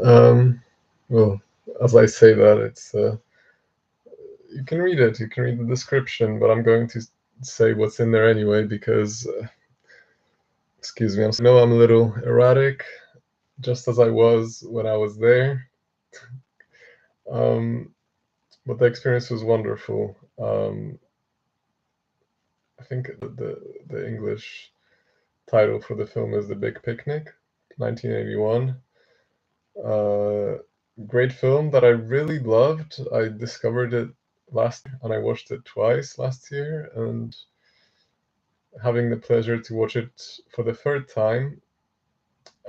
Um, well, as I say that, it's you can read it. You can read the description, but I'm going to say what's in there anyway because, excuse me, I know I'm a little erratic, just as I was when I was there. Um, but the experience was wonderful. I think the English title for the film is The Big Picnic, 1981. Uh, Great film that I really loved. I discovered it last year and I watched it twice last year, and having the pleasure to watch it for the third time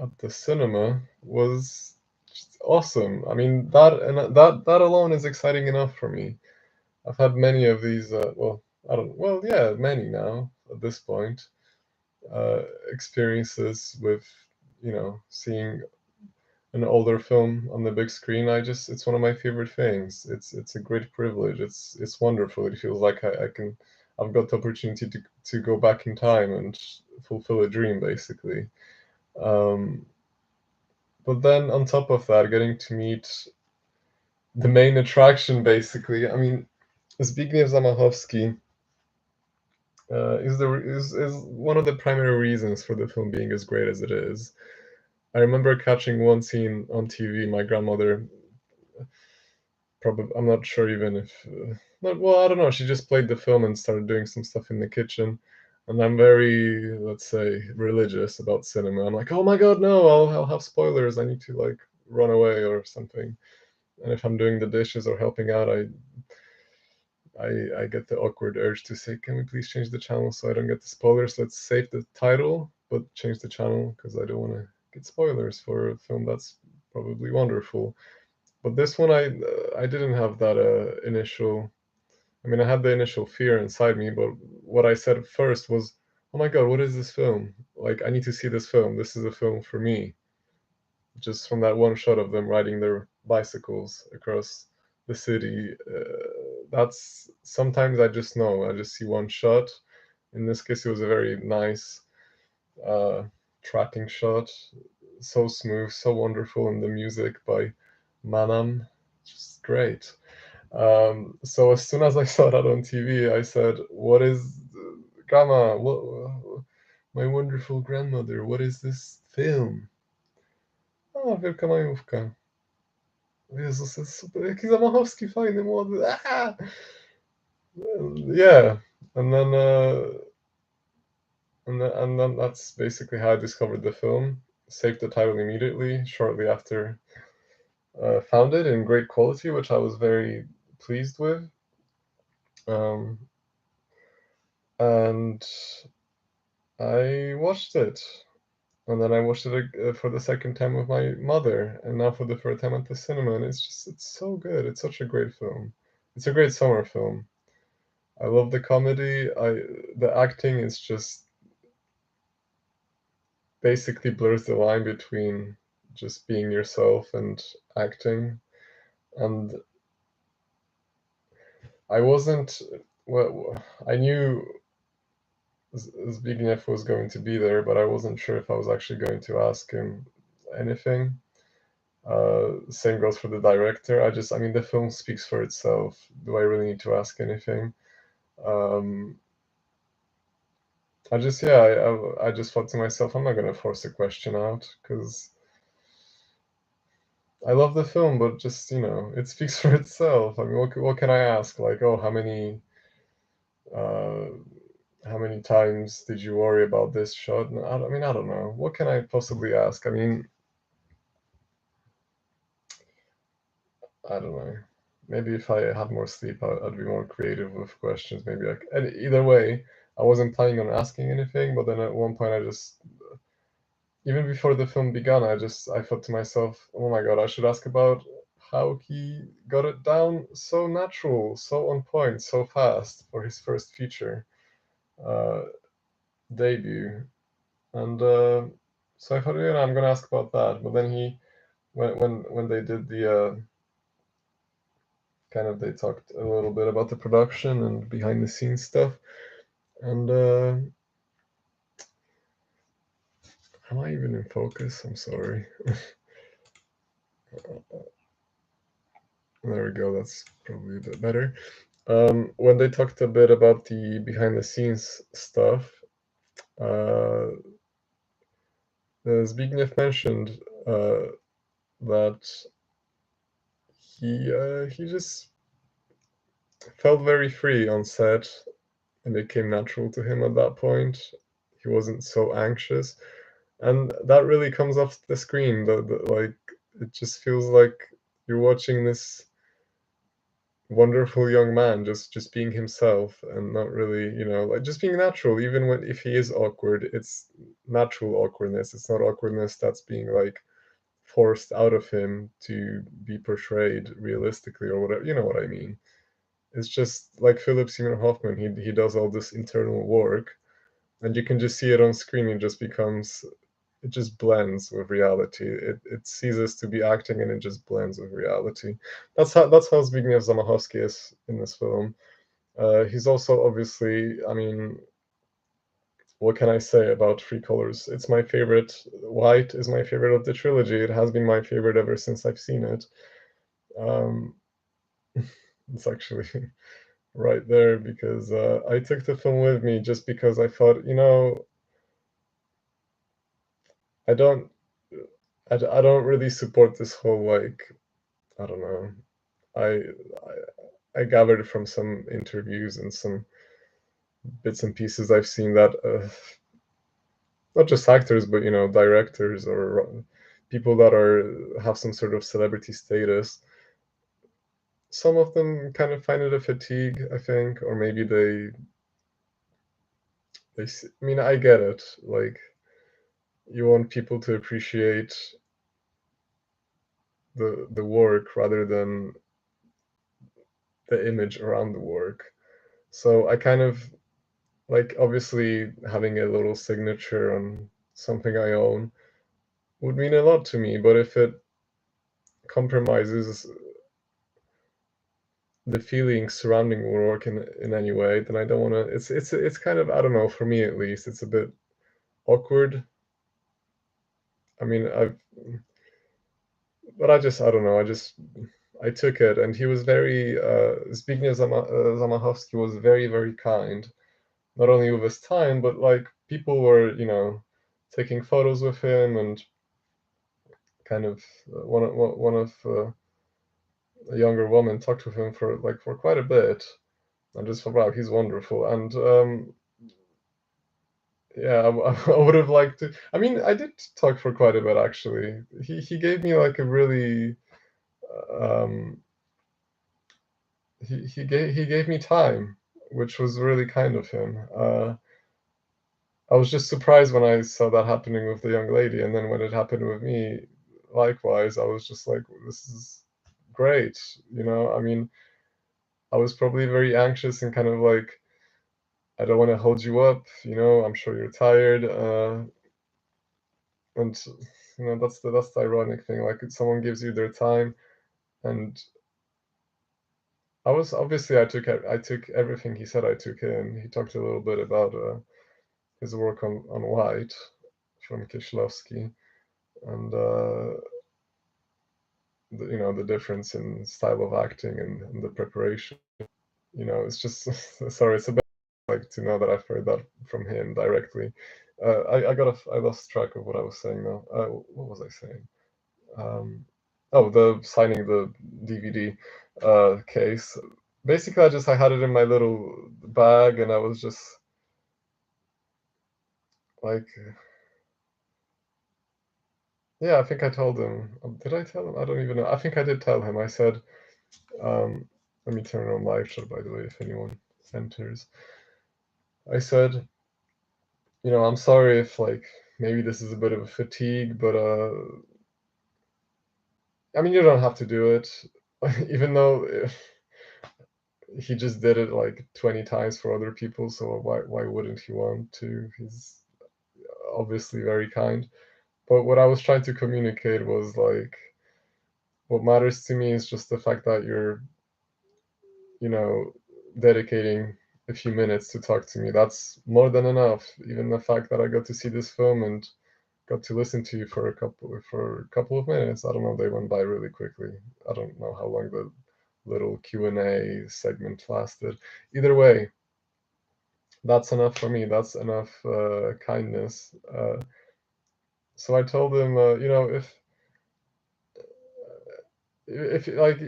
at the cinema was just awesome. I mean, that alone is exciting enough for me. I've had many of these. I don't. Well, yeah, many now at this point. Uh, Experiences with seeing an older film on the big screen. It's one of my favorite things. It's a great privilege. It's wonderful. It feels like I've got the opportunity to go back in time and fulfill a dream, basically. Um, but then on top of that, getting to meet the main attraction, basically. I mean, Zbigniew Zamachowski is one of the primary reasons for the film being as great as it is. I remember catching one scene on TV. My grandmother, probably, I'm not sure even if, well, I don't know. She just played the film and started doing some stuff in the kitchen. And I'm very, let's say, religious about cinema. I'm like, oh my God, no, I'll have spoilers. I need to like run away or something. And if I'm doing the dishes or helping out, I get the awkward urge to say, can we please change the channel so I don't get the spoilers? Let's save the title, but change the channel because I don't want to get spoilers for a film that's probably wonderful. But this one, I didn't have that initial. I mean, I had the initial fear inside me, but what I said first was, "Oh my God, what is this film? Like, I need to see this film. This is a film for me." Just from that one shot of them riding their bicycles across the city, that's sometimes I just know. I just see one shot. In this case, it was a very nice uh, tracking shot, so smooth, so wonderful, and the music by Manam, just great. So as soon as I saw that on TV, I said, "What is, Grandma? What, my wonderful grandmother? What is this film?" "O, Wielka Majówka." Jezus, jest super. Jaki Zamachowski fajny, młody. Ah! Yeah, and then and then that's basically how I discovered the film. Saved the title immediately. Shortly after, found it in great quality, which I was very pleased with. Um, and I watched it, and then I watched it for the second time with my mother, and now for the third time at the cinema. And it's so good. It's such a great film. It's a great summer film. I love the comedy. The acting is just basically blurs the line between just being yourself and acting. And I wasn't. Well, I knew Zbigniew was going to be there, but I wasn't sure if I was actually going to ask him anything. Same goes for the director. I mean, the film speaks for itself. Do I really need to ask anything? Um, I just thought to myself, I'm not gonna force a question out because I love the film, but just it speaks for itself. I mean, what can I ask? Like, oh, uh, how many times did you worry about this shot? No, I mean, I don't know. What can I possibly ask? I mean, I don't know. Maybe if I had more sleep, I'd be more creative with questions. Maybe and either way, I wasn't planning on asking anything. But then at one point, even before the film began, I thought to myself, oh my God, I should ask about how he got it down so natural, so on point, so fast for his first feature uh, debut. And so I thought, I'm gonna ask about that. But then when they did the they talked a little bit about the production and behind the scenes stuff. And am I even in focus? I'm sorry. There we go. That's probably a bit better. When they talked a bit about the behind the scenes stuff, uh, Zbigniew mentioned that he just felt very free on set, and it came natural to him at that point. He wasn't so anxious, and that really comes off the screen. Like it just feels like you're watching this wonderful young man just being himself and not really, like just being natural. Even when if he is awkward, it's natural awkwardness. It's not awkwardness that's being like forced out of him to be portrayed realistically or whatever. You know what I mean? It's just like Philip Seymour Hoffman. He does all this internal work, and you can just see it on screen. It just blends with reality. It ceases to be acting, and it just blends with reality. That's how Zbigniew Zamachowski is in this film. He's also obviously, I mean, what can I say about Three Colors? It's my favorite. White is my favorite of the trilogy. It has been my favorite ever since I've seen it. Um, it's actually right there because I took the film with me just because I thought, I don't, I don't really support this whole like, I don't know. I, I gathered from some interviews and some bits and pieces I've seen that not just actors, but directors or people that have some sort of celebrity status. Some of them kind of find it a fatigue, I think, or maybe I mean, I get it. Like you want people to appreciate the work rather than the image around the work. So I kind of like obviously having a little signature on something I own would mean a lot to me, but if it compromises the feelings surrounding work in any way, then I don't want to. It's kind of, I don't know, for me at least, it's a bit awkward. I mean, but I don't know. I took it, and he was very Zbigniew Zamachowski was very very kind, not only with his time, but like people were taking photos with him and kind of one of a younger woman talked with him for quite a bit. I just thought, wow, he's wonderful. And yeah, I would have liked to. I mean, I did talk for quite a bit actually. He gave me like a really um, he gave me time, which was really kind of him. I was just surprised when I saw that happening with the young lady, and then when it happened with me, likewise, I was just like, this is great. I mean, I was probably very anxious and kind of like, I don't want to hold you up. I'm sure you're tired. And that's the ironic thing. Like, if someone gives you their time, and I took everything he said. I took in. He talked a little bit about his work on White from Kieślowski, and the difference in style of acting and the preparation. It's just sorry. It's a bit like to know that I've heard that from him directly. I lost track of what I was saying now. What was I saying? Oh, the signing the DVD case. Basically, I had it in my little bag, and I was just like, yeah, I think I told him. Did I tell him? I don't even know. I think I did tell him. I said, let me turn on live chat, by the way, if anyone enters. I said, I'm sorry if like maybe this is a bit of a fatigue, but I mean, you don't have to do it, even though he just did it like 20 times for other people, so why wouldn't he want to? He's obviously very kind. But what I was trying to communicate was like, what matters to me is just the fact that you're, you know, dedicating a few minutes to talk to me. That's more than enough. Even the fact that I got to see this film and got to listen to you for a couple of minutes. I don't know, they went by really quickly. I don't know how long the little Q&A segment lasted. Either way, that's enough for me. That's enough kindness. So I told him, if like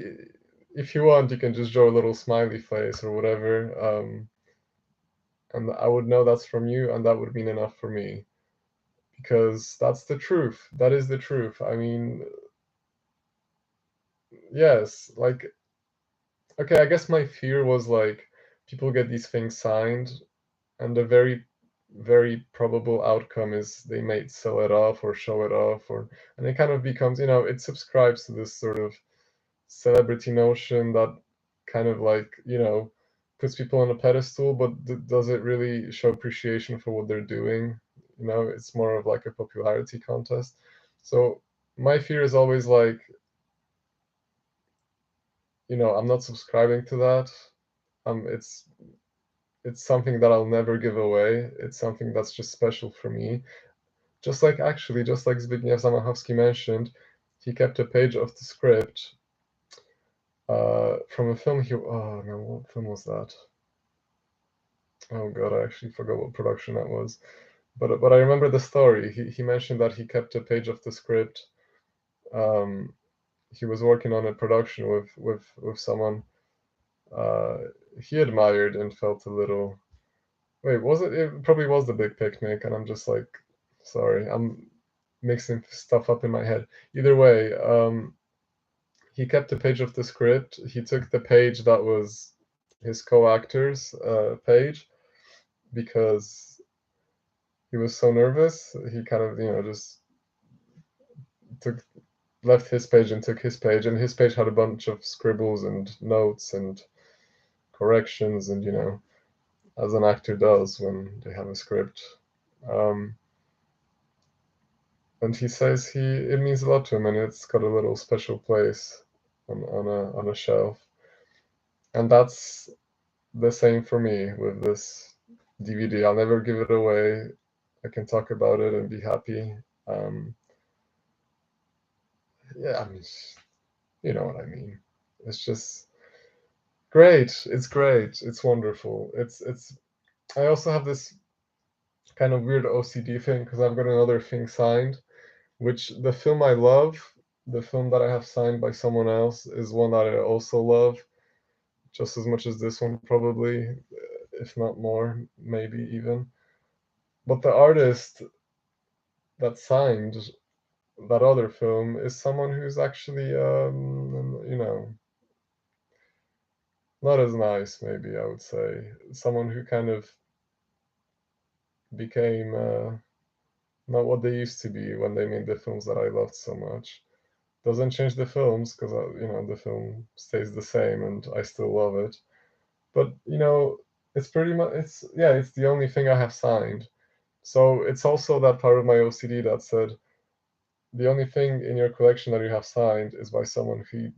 if you want, you can just draw a little smiley face or whatever, and I would know that's from you, and that would mean enough for me, because that's the truth. That is the truth. I mean, yes, like, okay, I guess my fear was like people get these things signed, and the very, very probable outcome is they may sell it off or show it off, or and it kind of becomes, it subscribes to this sort of celebrity notion that kind of like, puts people on a pedestal, but does it really show appreciation for what they're doing? It's more of like a popularity contest. So my fear is always like, I'm not subscribing to that. It's something that I'll never give away. It's something that's just special for me. Just like Zbigniew Zamachowski mentioned, he kept a page of the script from a film oh no, what film was that? Oh god, I actually forgot what production that was. But I remember the story. He mentioned that he kept a page of the script. He was working on a production with someone uh, he admired and felt a little. Wait, was it? It probably was The Big Picnic, and I'm just like, sorry, I'm mixing stuff up in my head. Either way, he kept a page of the script. He took the page that was his co-actor's page, because he was so nervous. He kind of, just took left his page and took his page, and his page had a bunch of scribbles and notes and corrections, and as an actor does when they have a script. Um, and he says it means a lot to him, and it's got a little special place on a shelf. And that's the same for me with this DVD. I'll never give it away. I can talk about it and be happy. Yeah, I mean, you know what I mean. It's just great. It's great. It's wonderful. It's. I also have this kind of weird OCD thing because I've got another thing signed, which the film I love, the film that I have signed by someone else, is one that I also love just as much as this one, probably, if not more, maybe even. But the artist that signed that other film is someone who's actually, not as nice, maybe I would say. Someone who kind of became not what they used to be when they made the films that I loved so much. Doesn't change the films because the film stays the same and I still love it. But it's pretty much it's the only thing I have signed. So it's also that part of my OCD that said the only thing in your collection that you have signed is by someone who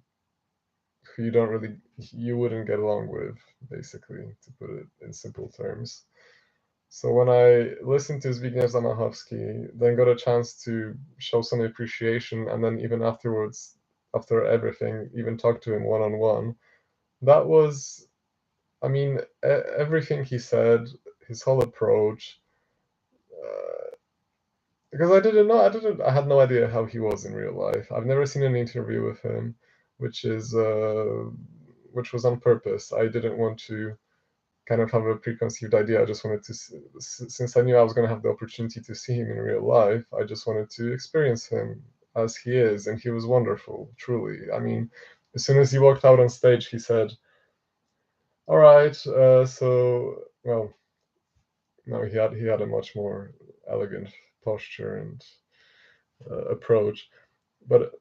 you wouldn't get along with, basically, to put it in simple terms. So when I listened to Zbigniew Zamachowski, then got a chance to show some appreciation, and then even afterwards, after everything, even talk to him one on one. That was, I mean, everything he said, his whole approach. Because I had no idea how he was in real life. I've never seen an interview with him, which is which was on purpose. I didn't want to kind of have a preconceived idea. I just wanted to, since I knew I was going to have the opportunity to see him in real life, I just wanted to experience him as he is, and he was wonderful, truly. I mean, as soon as he walked out on stage, he said, "All right, so well, no, he had a much more elegant posture and approach, but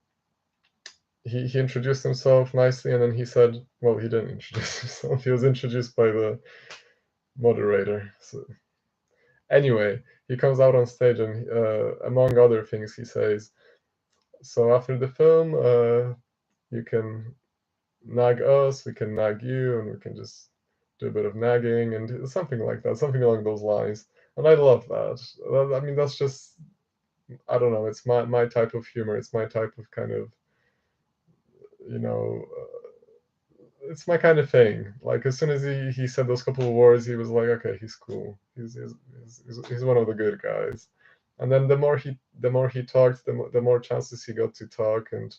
he introduced himself nicely, and then he said, well, he didn't introduce himself. He was introduced by the moderator. So anyway, he comes out on stage, and among other things, he says, "So after the film, you can nag us, we can nag you, and we can just do a bit of nagging," and something like that, something along those lines. And I love that. I mean, that's just I don't know. It's my type of humor. It's my type of kind of, you know, it's my kind of thing. Like as soon as he said those couple of words, he was like, okay, he's cool. He's one of the good guys. And then the more he talked, the more chances he got to talk and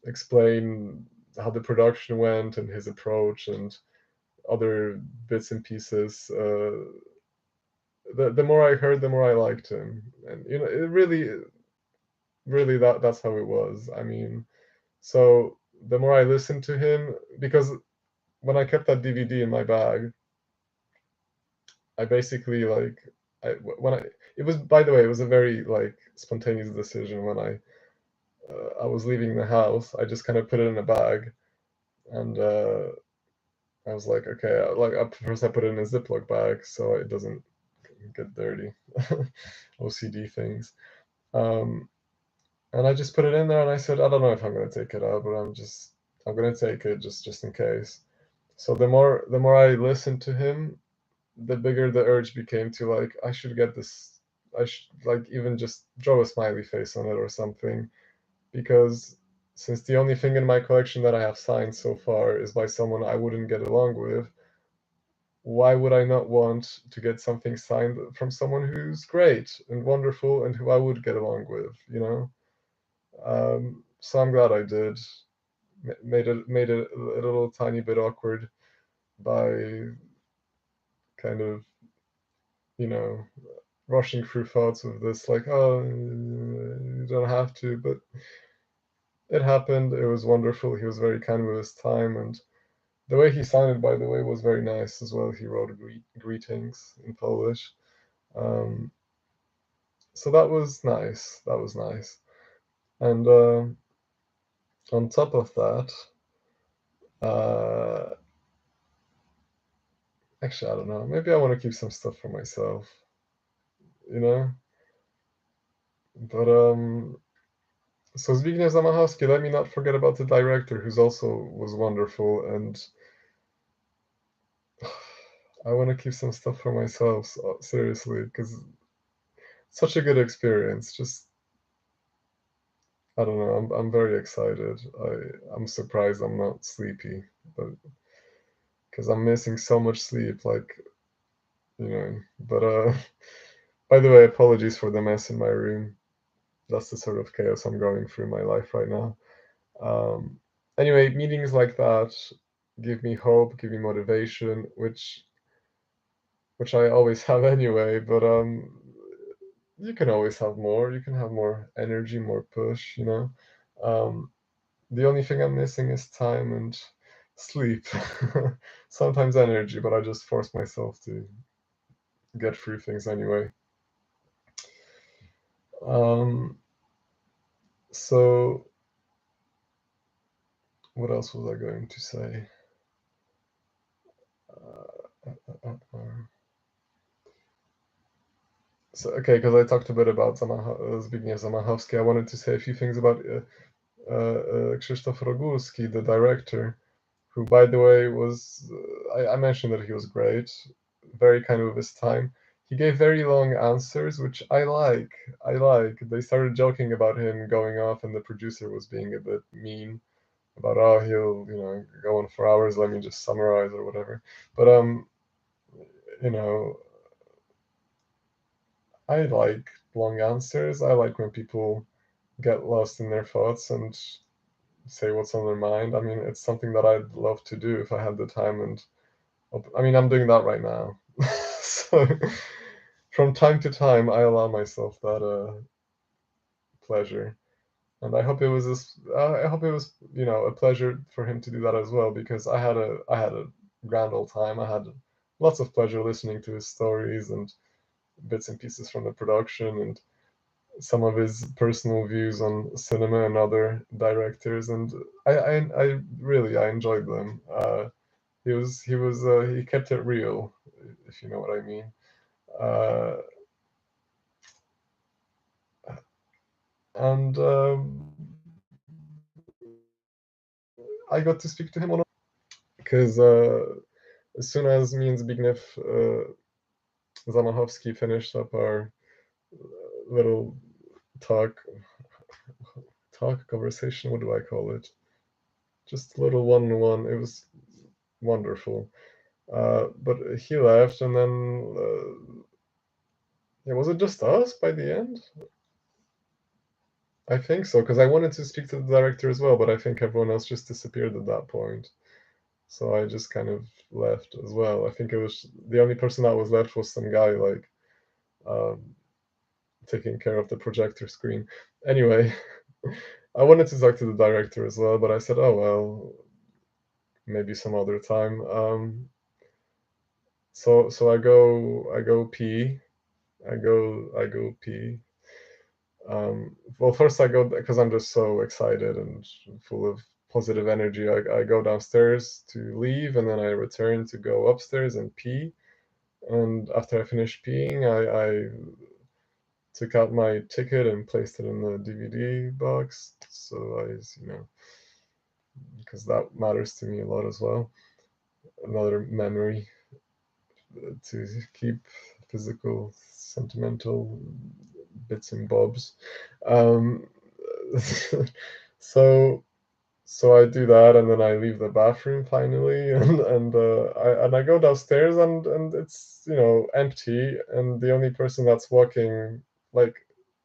explain how the production went and his approach and other bits and pieces. The more I heard, the more I liked him, and it really that's how it was. I mean, so the more I listened to him, because when I kept that DVD in my bag, I basically like I when I it was by the way it was a very like spontaneous decision when I was leaving the house. I just kind of put it in a bag and I was like, okay, first I put it in a Ziploc bag so it doesn't get dirty. OCD things. Um, and I just put it in there and I said, I don't know if I'm gonna take it out, but I'm gonna take it just in case. So the more I listened to him, the bigger the urge became to like I should get this. I should like even just draw a smiley face on it or something, because since the only thing in my collection that I have signed so far is by someone I wouldn't get along with, why would I not want to get something signed from someone who's great and wonderful and who I would get along with, you know? So I'm glad I did. Made it a little tiny bit awkward by kind of, you know, rushing through thoughts of this, like, oh, you don't have to, but it happened. It was wonderful. He was very kind with his time, and the way he signed it, by the way, was very nice as well. He wrote greetings in Polish. Um, so that was nice. That was nice. And on top of that, uh, actually, I don't know. Maybe I want to keep some stuff for myself, you know? But so Zbigniew Zamachowski, let me not forget about the director, who's also was wonderful, and I want to keep some stuff for myself, so, seriously, because such a good experience. Just I don't know. I'm very excited. I'm surprised I'm not sleepy, but because I'm missing so much sleep, like you know. But by the way, apologies for the mess in my room. That's the sort of chaos I'm going through in my life right now. Um, anyway, meetings like that give me hope, give me motivation, which I always have anyway. But you can always have more. You can have more energy, more push. You know. Um, the only thing I'm missing is time and sleep. Sometimes energy, but I just force myself to get through things anyway. Um, so what else was I going to say? So okay, because I talked a bit about Zbigniew Zamachowski, I wanted to say a few things about Krzysztof Rogulski, the director, who, by the way, was I mentioned that he was great, very kind of his time. He gave very long answers, which I like. I like. They started joking about him going off, and the producer was being a bit mean about, oh, he'll go on for hours. Let me just summarize or whatever. But you know, I like long answers. I like when people get lost in their thoughts and say what's on their mind. I mean, it's something that I'd love to do if I had the time, and I mean, I'm doing that right now. So from time to time, I allow myself that pleasure, and I hope it was a pleasure for him to do that as well, because I had a grand old time. I had lots of pleasure listening to his stories and bits and pieces from the production and some of his personal views on cinema and other directors, and I really I enjoyed them. He kept it real, if you know what I mean. Uh, and I got to speak to him on because as soon as me and Zbigniew Zamachowski finished up our little talk conversation. What do I call it? Just a little one-on-one. It was wonderful. But he left, and then yeah, was it just us by the end? I think so, because I wanted to speak to the director as well, but I think everyone else just disappeared at that point. So I just kind of left as well. I think it was the only person that was left was some guy like taking care of the projector screen. Anyway, I wanted to talk to the director as well, but I said, oh well, maybe some other time. So I go pee. I go pee. Well, first I go because I'm just so excited and full of positive energy. I go downstairs to leave, and then I return to go upstairs and pee. And after I finished peeing, I took out my ticket and placed it in the DVD box. So because that matters to me a lot as well. Another memory to keep physical, sentimental bits and bobs. Um, so so I do that, and then I leave the bathroom finally, and I go downstairs, and it's empty, and the only person that's walking, like,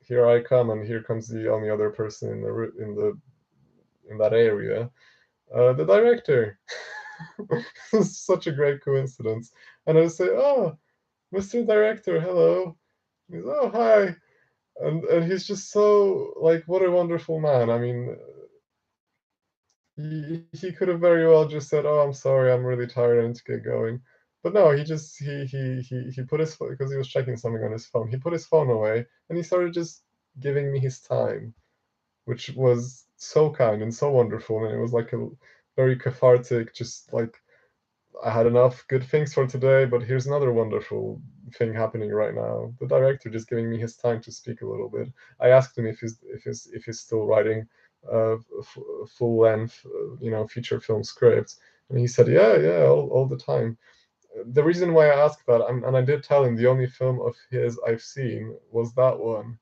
here I come, and here comes the only other person in that area, the director. It's such a great coincidence, and I say, "Oh, Mr. Director, hello." He's, "Oh, hi," and he's just so, like, what a wonderful man. I mean, he could have very well just said, "Oh, I'm sorry, I'm really tired, I need to get going." But no, he just he put his because he was checking something on his phone. He put his phone away, and he started just giving me his time, which was so kind and so wonderful, and it was like a very cathartic, just like, I had enough good things for today, but here's another wonderful thing happening right now. The director just giving me his time to speak a little bit. I asked him if he's still writing full length, feature film scripts, and he said, yeah, all the time. The reason why I asked that, and I did tell him the only film of his I've seen was that one,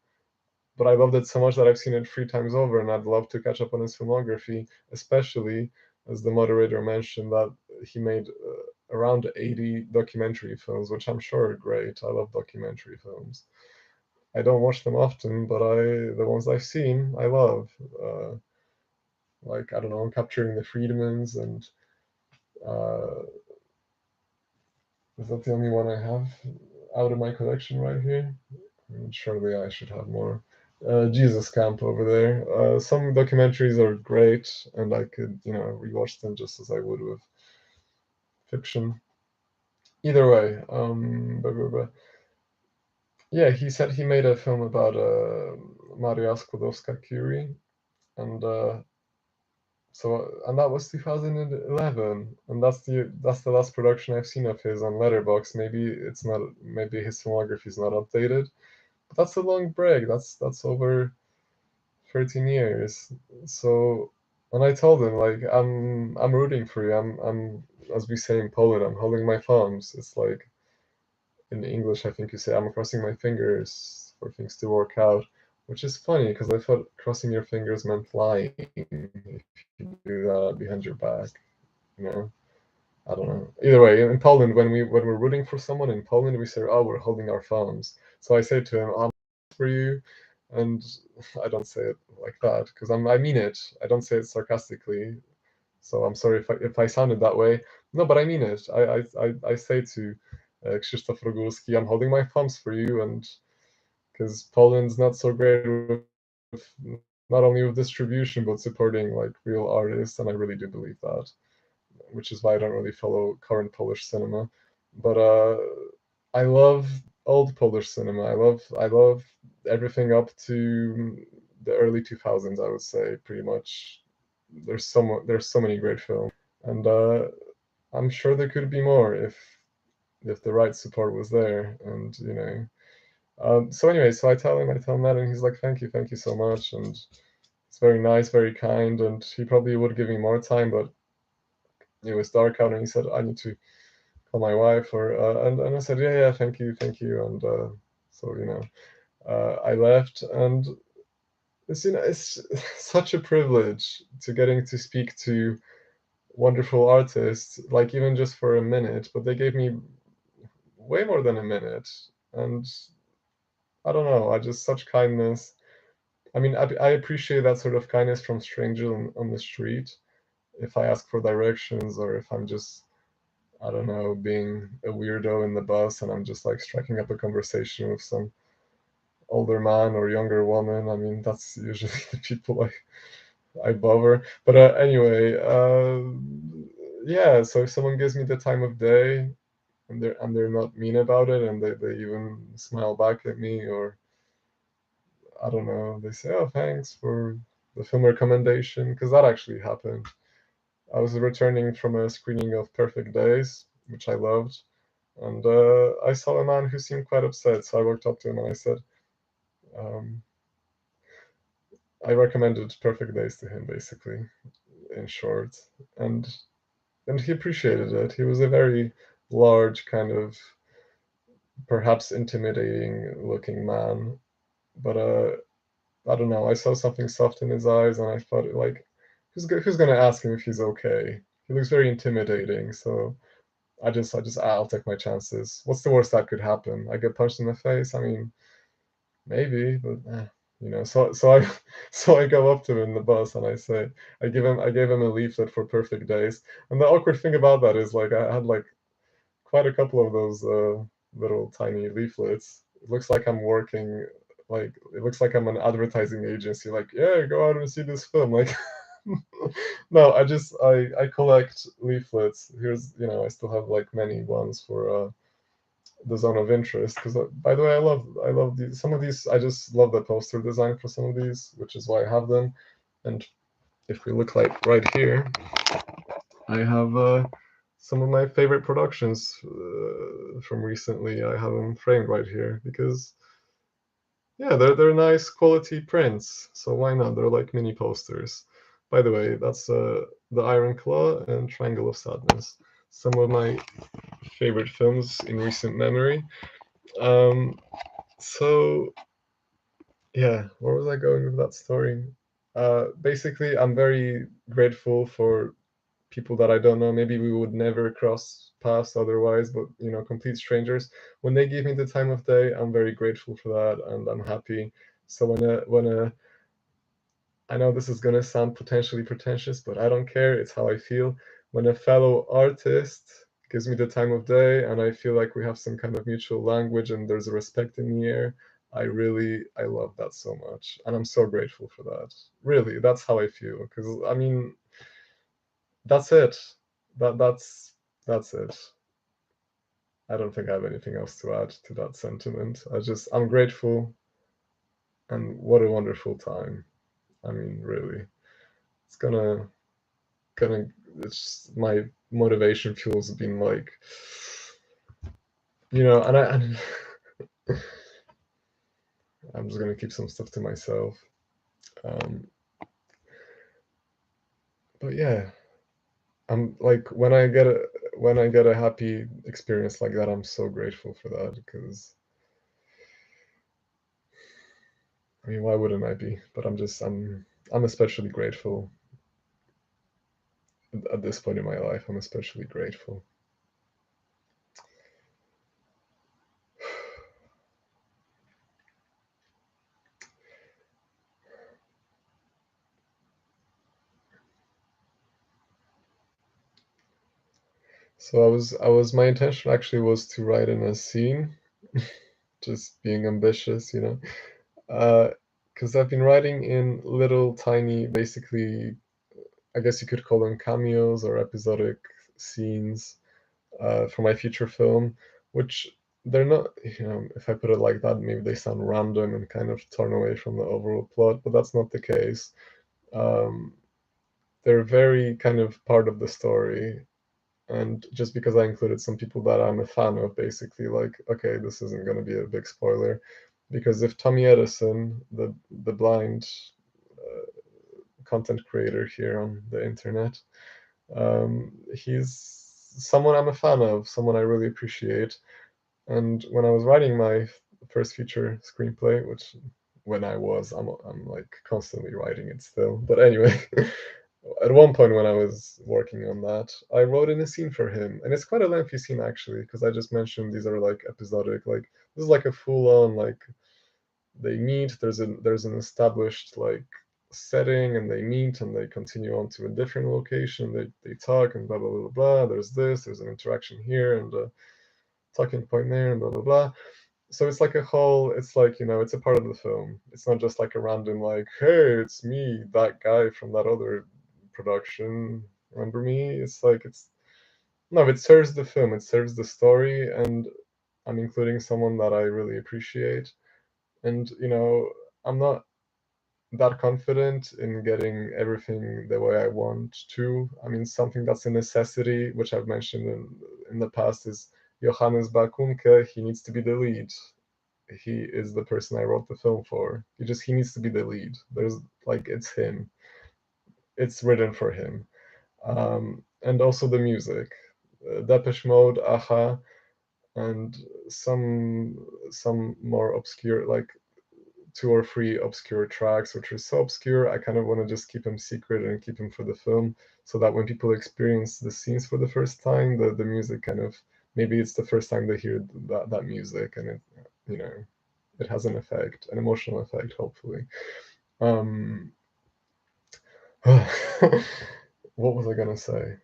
but I loved it so much that I've seen it 3 times over, and I'd love to catch up on his filmography, especially as the moderator mentioned that he made around 80 documentary films, which I'm sure are great. I love documentary films. I don't watch them often, but the ones I've seen, I love. Like, I don't know, Capturing the Friedmans, and uh, is that the only one I have out of my collection right here? Surely I should have more. Jesus Camp over there. Some documentaries are great, and I could, rewatch them just as I would with fiction. Either way, yeah, he said he made a film about Maria Skłodowska-Curie, and and that was 2011, and that's the last production I've seen of his on Letterboxd. Maybe it's not. Maybe his filmography is not updated, but that's a long break. That's over 13 years. So, and I told him, like, I'm rooting for you. I'm as we say in Poland, I'm holding my thumbs. It's like in English, I think you say I'm crossing my fingers for things to work out, which is funny because I thought crossing your fingers meant lying if you do that behind your back. You know, I don't know. Either way, in Poland, when we're rooting for someone in Poland, we say, "Oh, we're holding our thumbs." So I say to him, "I'm for you," and I don't say it like that because I mean it. I don't say it sarcastically. So I'm sorry if I sounded that way. No, but I mean it. I say to Krzysztof Rogulski, "I'm holding my thumbs for you," and because Poland's not so great with not only with distribution but supporting like real artists, and I really do believe that, which is why I don't really follow current Polish cinema. But I love old Polish cinema. I love everything up to the early 2000s. I would say pretty much. There's so many great films, and I'm sure there could be more if the right support was there. And so anyway, so I tell him that, and he's like, thank you so much, and it's very nice, very kind, and he probably would give me more time, but it was dark out, and he said I need to call my wife, or and I said, yeah, thank you, and so I left, and it's, it's such a privilege to getting to speak to wonderful artists, like even just for a minute, but they gave me way more than a minute. And I don't know, I just such kindness. I mean, I appreciate that sort of kindness from strangers on the street. If I ask for directions, or if I'm just, I don't know, being a weirdo in the bus and I'm just like striking up a conversation with some older man or younger woman. I mean, that's usually the people I bother. But anyway, yeah. So if someone gives me the time of day and they're not mean about it, and they even smile back at me, or I don't know, they say, "Oh, thanks for the film recommendation," because that actually happened. I was returning from a screening of Perfect Days, which I loved, and I saw a man who seemed quite upset. So I walked up to him and I said, um, I recommended Perfect Days to him, basically, in short, and he appreciated it. He was a very large, kind of perhaps intimidating looking man, but I don't know. I saw something soft in his eyes, and I thought, like, who's gonna ask him if he's okay? He looks very intimidating, so I'll take my chances. What's the worst that could happen? I get punched in the face. I mean, maybe, but so I so I go up to him in the bus and I gave him a leaflet for Perfect Days. And the awkward thing about that is, like, I had like quite a couple of those little tiny leaflets. It looks like I'm working, like, it looks like I'm an advertising agency, like, yeah, go out and see this film, like. No, I collect leaflets. Here's, I still have like many ones for the zone of interest, because, by the way, I love these, some of these. I just love the poster design for some of these, which is why I have them. And if we look, like, right here, I have some of my favorite productions from recently. I have them framed right here because, yeah, they're nice quality prints, so why not? They're like mini posters. By the way, that's the Iron Claw and Triangle of Sadness, some of my favorite films in recent memory. um so yeah, where was I going with that story? Basically, I'm very grateful for people that I don't know. Maybe we would never cross paths otherwise, but, complete strangers. When they give me the time of day, I'm very grateful for that, and I'm happy. So when a I know this is gonna sound potentially pretentious, but I don't care. It's how I feel. When a fellow artist gives me the time of day, and I feel like we have some kind of mutual language and there's a respect in the air, I love that so much, and I'm so grateful for that. Really, that's how I feel. Because, I mean, that's it. That's it. I don't think I have anything else to add to that sentiment. I'm grateful, and what a wonderful time. I mean, really, it's gonna it's my motivation fuel's been like, and I'm just gonna keep some stuff to myself. um but yeah, I'm like, when I get a happy experience like that, I'm so grateful for that, because, I mean, why wouldn't I be? But I'm especially grateful at this point in my life. I'm especially grateful. So my intention actually was to write in a scene, just being ambitious, because I've been writing in little tiny, basically, I guess you could call them cameos or episodic scenes for my feature film, which they're not, if I put it like that, maybe they sound random and kind of torn away from the overall plot, but that's not the case. Um, they're very kind of part of the story. And just because I included some people that I'm a fan of, basically, like, okay, this isn't going to be a big spoiler, because if Tommy Edison, the blind content creator here on the internet, he's someone I'm a fan of, someone I really appreciate. And when I was writing my first feature screenplay, which when I'm like constantly writing it still. But anyway, at one point when I was working on that, I wrote in a scene for him, and it's quite a lengthy scene actually, because I just mentioned these are like episodic. Like this is like a full on like they meet. There's an established like setting, and they meet and they continue on to a different location. They talk and blah blah blah blah. There's this. There's an interaction here and a talking point there and blah blah blah. So it's like a whole, it's like, it's a part of the film. It's not just like a random like, hey, it's me, that guy from that other production, remember me? It's like, it's no, it serves the film, it serves the story, and I'm including someone that I really appreciate. And I'm not that confident in getting everything the way I want to. I mean, something that's a necessity, which I've mentioned in the past, is Johannes Bakunke. He needs to be the lead. He is the person I wrote the film for. He needs to be the lead. There's like it's him. It's written for him. And also the music, Depeche Mode, Aha, and some more obscure, like two or three obscure tracks, which are so obscure I kind of want to just keep them secret and keep them for the film, so that when people experience the scenes for the first time, the music kind of, maybe it's the first time they hear that music, and it has an effect, an emotional effect, hopefully. Um, what was I gonna say?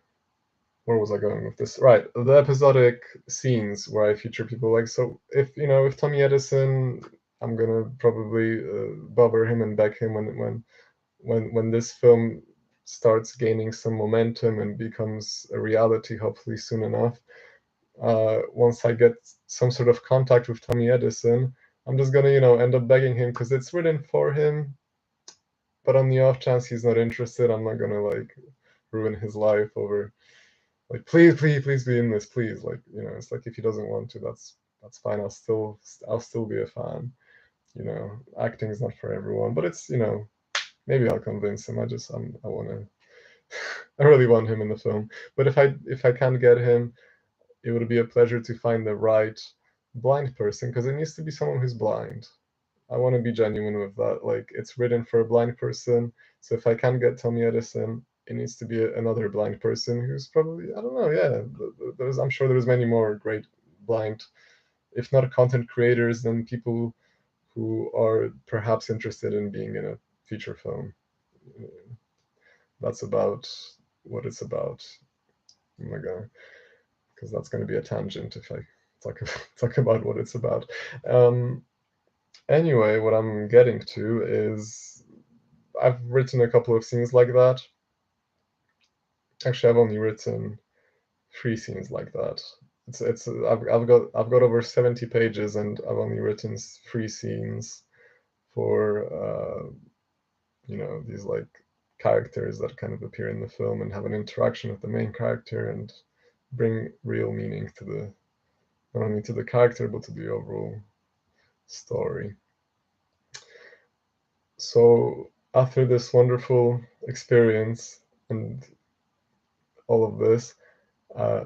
Where was I going with this? Right, the episodic scenes where I feature people, like, so if Tommy Edison, I'm gonna probably bother him and beg him when this film starts gaining some momentum and becomes a reality, hopefully soon enough. Once I get some sort of contact with Tommy Edison, I'm just gonna end up begging him because it's written for him. But on the off chance he's not interested, I'm not gonna like ruin his life over like, please, please, please be in this, please. Like, it's like if he doesn't want to, that's fine. I'll still be a fan. Acting is not for everyone, but it's maybe I'll convince him. I want to. I really want him in the film. But if I can't get him, it would be a pleasure to find the right blind person, because it needs to be someone who's blind. I want to be genuine with that. Like, it's written for a blind person, so if I can't get Tommy Edison, it needs to be another blind person who's probably, I don't know. Yeah, I'm sure there's many more great blind, if not content creators, then people who are perhaps interested in being in a feature film. That's about what it's about. Oh my god, because that's going to be a tangent if I talk about what it's about. Um, anyway, what I'm getting to is I've written a couple of scenes like that. Actually, I've only written 3 scenes like that. I've got over 70 pages, and I've only written 3 scenes for these like characters that kind of appear in the film and have an interaction with the main character and bring real meaning to the not only to the character but to the overall story. So after this wonderful experience and all of this,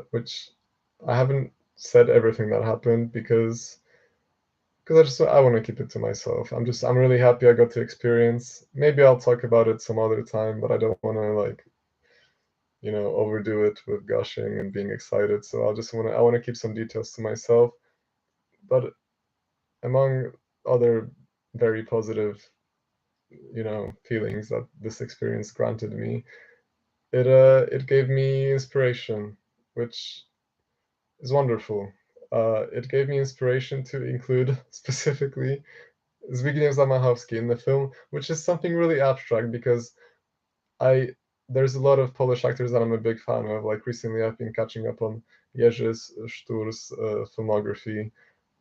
which I haven't said everything that happened because I want to keep it to myself. I'm really happy I got to experience. Maybe I'll talk about it some other time, but I don't want to like overdo it with gushing and being excited. So I want to keep some details to myself. But among other very positive feelings that this experience granted me, it gave me inspiration, which is wonderful. It gave me inspiration to include specifically Zbigniew Zamachowski in the film, which is something really abstract because I there's a lot of Polish actors that I'm a big fan of. Like recently, I've been catching up on Jerzy Sztur's filmography,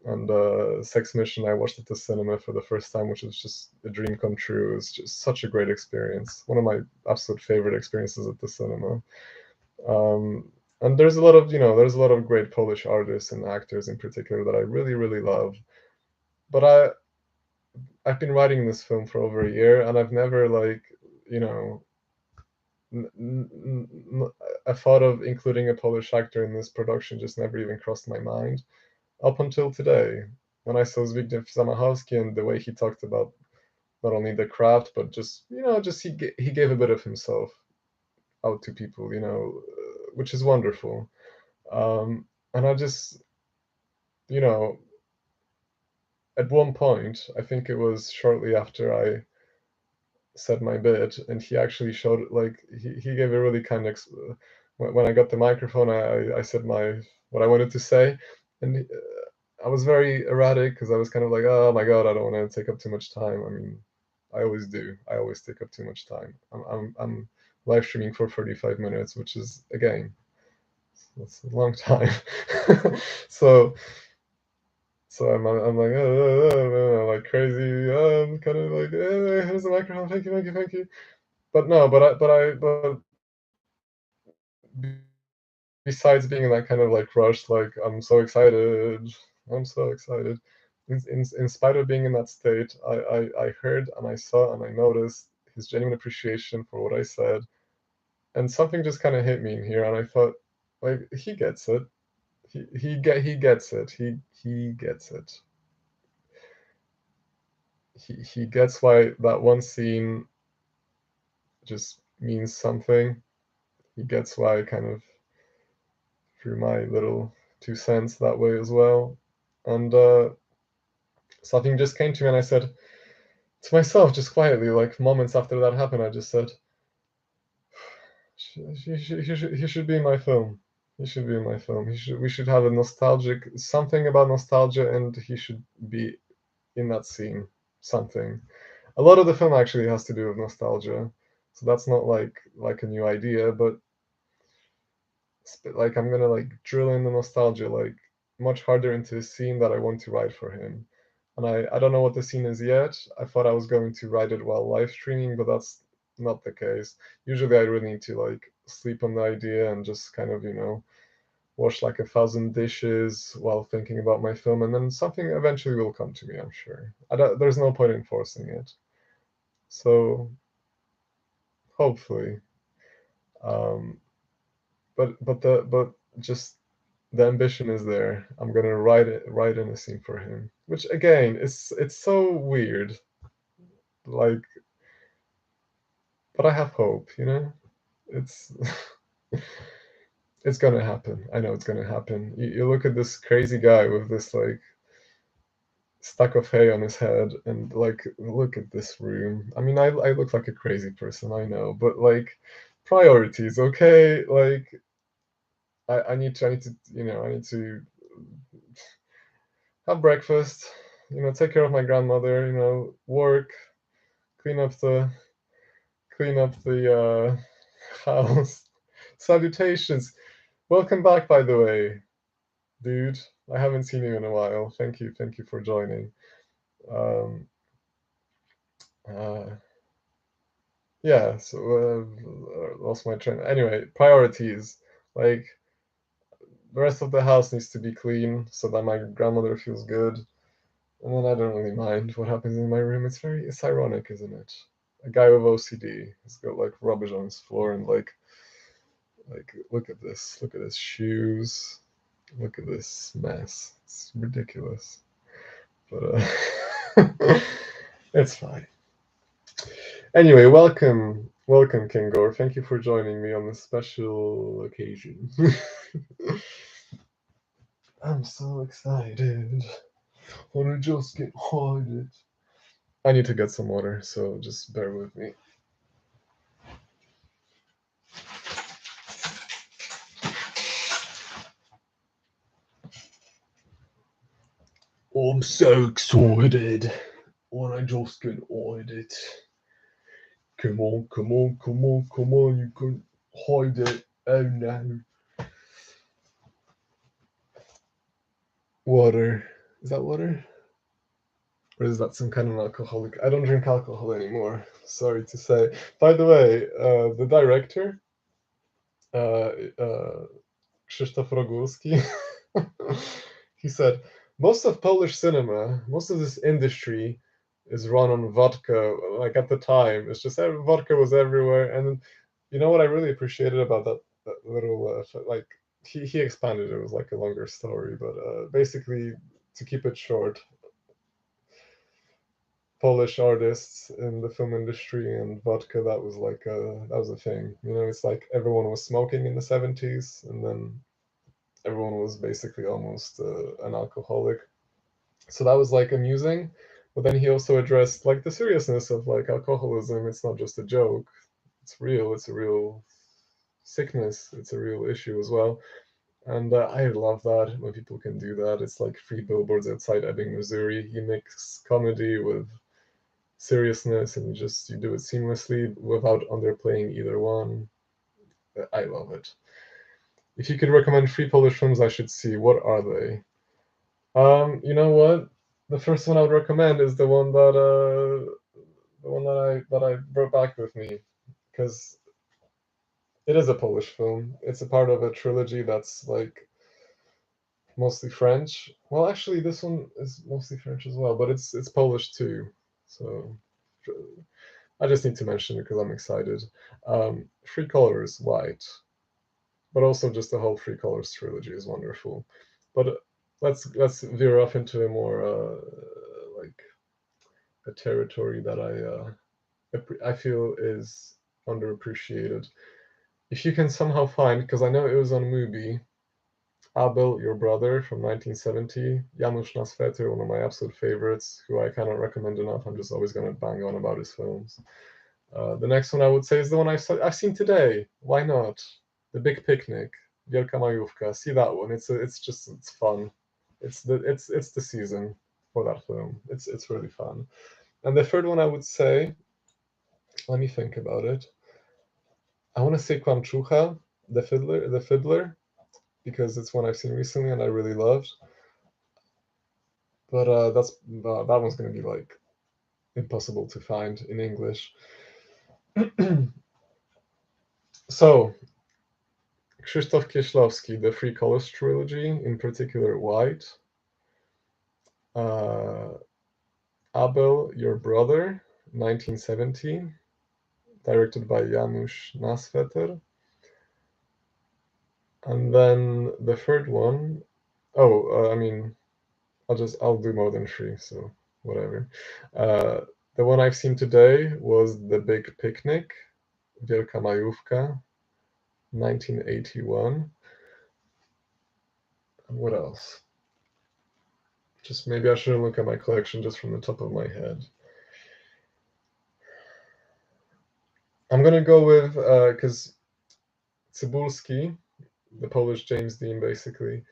and Sex Mission. I watched at the cinema for the first time, which was just a dream come true. It was just such a great experience. One of my absolute favorite experiences at the cinema. And there's a lot of great Polish artists and actors in particular that I really really love. But I've been writing this film for over a year, and I've never like you know a thought of including a Polish actor in this production just never even crossed my mind up until today when I saw Zbigniew Zamachowski and the way he talked about not only the craft, but just just he gave a bit of himself out to people, which is wonderful. And I just, at one point, I think it was shortly after I said my bit, and he actually showed, like, he gave a really kind of when I got the microphone, I said what I wanted to say, and I was very erratic because I was kind of like, oh my god, I don't want to take up too much time. I mean, I always do. I always take up too much time. I'm live streaming for 35 minutes, which is, again, that's a long time. so I'm like, like crazy. I'm kind of like, here's the microphone. Thank you, thank you, thank you. But no, but besides being in that kind of like rush, like I'm so excited, In spite of being in that state, I heard and I saw and I noticed his genuine appreciation for what I said, and something just kind of hit me in here, and I thought, like, he gets it. He gets it. He gets it. He gets why that one scene just means something. He gets why I kind of threw my little 2 cents that way as well. And something just came to me, and I said to myself, just quietly, like moments after that happened, I just said, he should be in my film. He should be in my film. We should have a nostalgic, something about nostalgia, and he should be in that scene. Something. A lot of the film actually has to do with nostalgia, so that's not like a new idea, but like I'm gonna like drill in the nostalgia like much harder into a scene that I want to write for him. And I don't know what the scene is yet. I thought I was going to write it while live streaming, but that's not the case. Usually I really need to like sleep on the idea and just kind of, wash like 1,000 dishes while thinking about my film, and then something eventually will come to me, I'm sure. There's no point in forcing it. So hopefully. Um, but just the ambition is there. I'm gonna write in a scene for him, which again, it's so weird. Like, but I have hope. It's it's gonna happen. I know it's gonna happen. You look at this crazy guy with this like stack of hay on his head, and like look at this room. I mean, I look like a crazy person, I know, but like priorities, okay? Like I need to I need to have breakfast, take care of my grandmother, work, clean up the house. Salutations. Welcome back, by the way, dude. I haven't seen you in a while. Thank you for joining. Um, uh, yeah, so lost my train. Anyway, priorities. Like, the rest of the house needs to be clean so that my grandmother feels good. And then I don't really mind what happens in my room. It's ironic, isn't it? A guy with OCD has got like rubbish on his floor, and like look at his shoes, look at this mess. It's ridiculous, but it's fine. Anyway, welcome, Kingor. Thank you for joining me on this special occasion. I'm so excited. Wanna just get hard. I need to get some water, so just bear with me. I'm so excited. Wanna just get hide it. Come on, come on, come on, come on. You can hide it. Oh no. Water. Is that water? Or is that some kind of alcoholic? I don't drink alcohol anymore. Sorry to say. By the way, the director, uh, uh, Krzysztof Rogulski, he said, most of Polish cinema, most of this industry is run on vodka. Like at the time, it's just vodka was everywhere. And you know what I really appreciated about that little, like, he expanded. It was like a longer story, but basically, to keep it short, Polish artists in the film industry, and vodka, that was like that was a thing. You know, it's like everyone was smoking in the 70s, and then everyone was basically almost an alcoholic. So that was like amusing. But then he also addressed like the seriousness of like alcoholism. It's not just a joke. It's real. It's a real sickness. It's a real issue as well. And I love that when people can do that. It's like Three Billboards Outside Ebbing, Missouri. He mixes comedy with seriousness, and you do it seamlessly without underplaying either one. I love it. If you could recommend three Polish films I should see, what are they? You know what? The first one I would recommend is the one that I brought back with me, because it is a Polish film. It's a part of a trilogy that's like mostly French. Well, actually, this one is mostly French as well, but it's Polish too. So I just need to mention it because I'm excited. Three Colors, White, but also just the whole Three Colors trilogy is wonderful. But let's veer off into a more like a territory that I feel is underappreciated. If you can somehow find, because I know it was on Mubi, Abel, Your Brother from 1970, Janusz Nasveter, one of my absolute favorites, who I cannot recommend enough. I'm just always going to bang on about his films. The next one I would say is the one I've seen today. Why not? The Big Picnic, Wielka Majówka. See that one. It's fun. It's the season for that film. It's really fun. And the third one I would say, let me think about it. I want to say Kłamczucha, the Fiddler, because it's one I've seen recently and I really loved. But that one's going to be like impossible to find in English. So Krzysztof Kieślowski, the Three Colors trilogy, in particular White. Uh, Abel, Your Brother, 1970, directed by Janusz Nasveter. And then the third one, I mean, I'll do more than three, so whatever. The one I've seen today was The Big Picnic, Wielka Majówka, 1981. And what else? Just maybe I should look at my collection just from the top of my head. I'm gonna go with because Cybulski, the Polish James Dean, basically.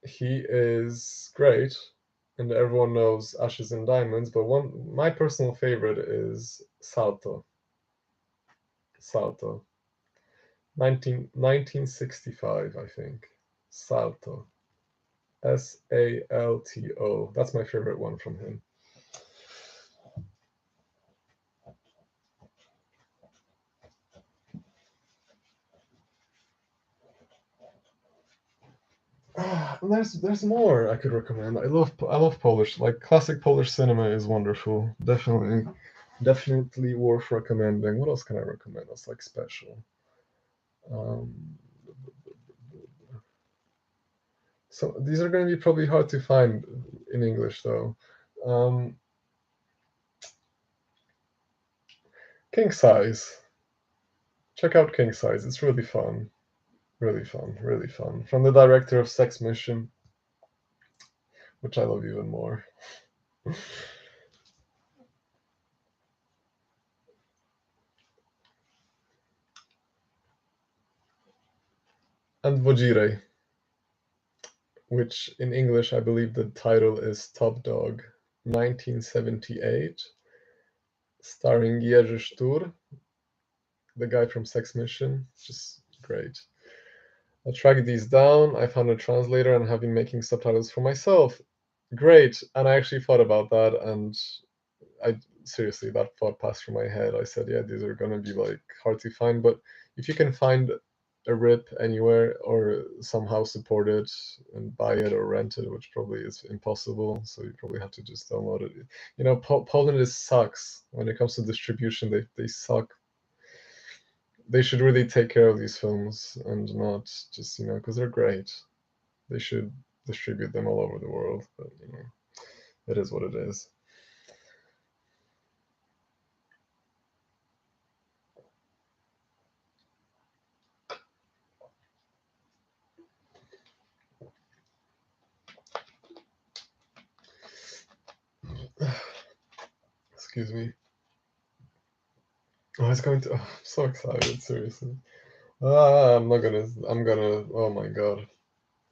He is great, and everyone knows Ashes and Diamonds. But my personal favorite is Salto. Salto, 1965, I think. Salto, Salto. That's my favorite one from him. There's more I could recommend. I love Polish. Like classic Polish cinema is wonderful. Definitely worth recommending. What else can I recommend that's like special? Um, so these are going to be probably hard to find in English though. Um, King Size. Check out King Size. It's really fun. Really fun. Really fun. From the director of Sex Mission, which I love even more. And Wojire, which in English I believe the title is Top Dog, 1978, starring Jerzy Sztur, the guy from Sex Mission. Just great. I tracked these down. I found a translator and have been making subtitles for myself. Great. And I actually thought about that, and I seriously, that thought passed through my head. I said, yeah, these are gonna be like hard to find, but if you can find a rip anywhere or somehow support it and buy it or rent it, which probably is impossible, so you probably have to just download it. You know, Poland sucks when it comes to distribution. They suck. They should really take care of these films and not just, because they're great. They should distribute them all over the world, but It is what it is. Excuse me. Oh, it's going to. Oh, I'm so excited. Seriously. I'm not gonna. I'm gonna. Oh my god.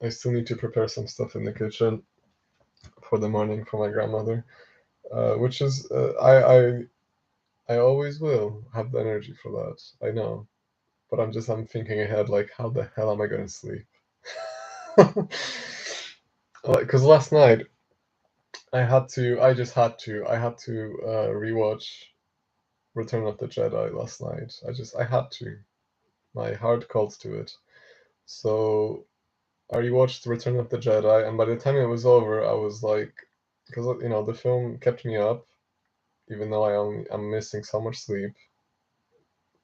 I still need to prepare some stuff in the kitchen for the morning for my grandmother, which is I always will have the energy for that. I know, but I'm thinking ahead. Like, how the hell am I gonna sleep? Because last night I just had to. I had to rewatch Return of the Jedi last night. I had to. My heart called to it. So I rewatched Return of the Jedi, and by the time it was over, I was like, because the film kept me up, even though I'm missing so much sleep.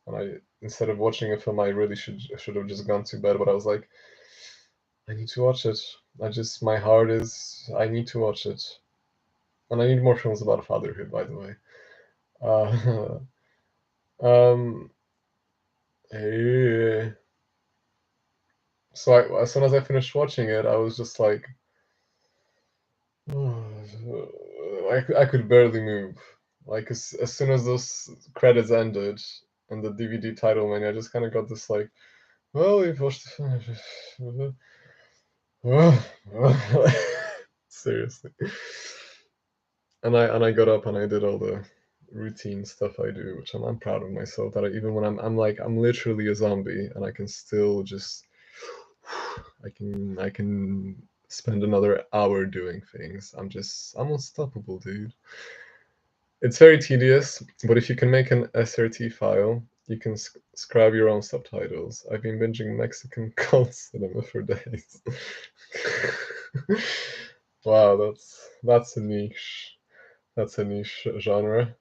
And instead of watching a film, I really should have just gone to bed. But I was like, I need to watch it. My heart is, I need to watch it, and I need more films about fatherhood, by the way. Uh, um, eh, so as soon as I finished watching it, I was just like, I could barely move. Like as soon as those credits ended and the DVD title menu, I just kind of got this like, well, we've watched the film. Seriously. And I got up and I did all the routine stuff I do, which I'm proud of myself. That even when I'm literally a zombie and I can still just I can spend another hour doing things. I'm unstoppable, dude. It's very tedious, but if you can make an SRT file, you can scribe your own subtitles. I've been binging Mexican cult cinema for days. Wow, that's a niche. That's a niche genre.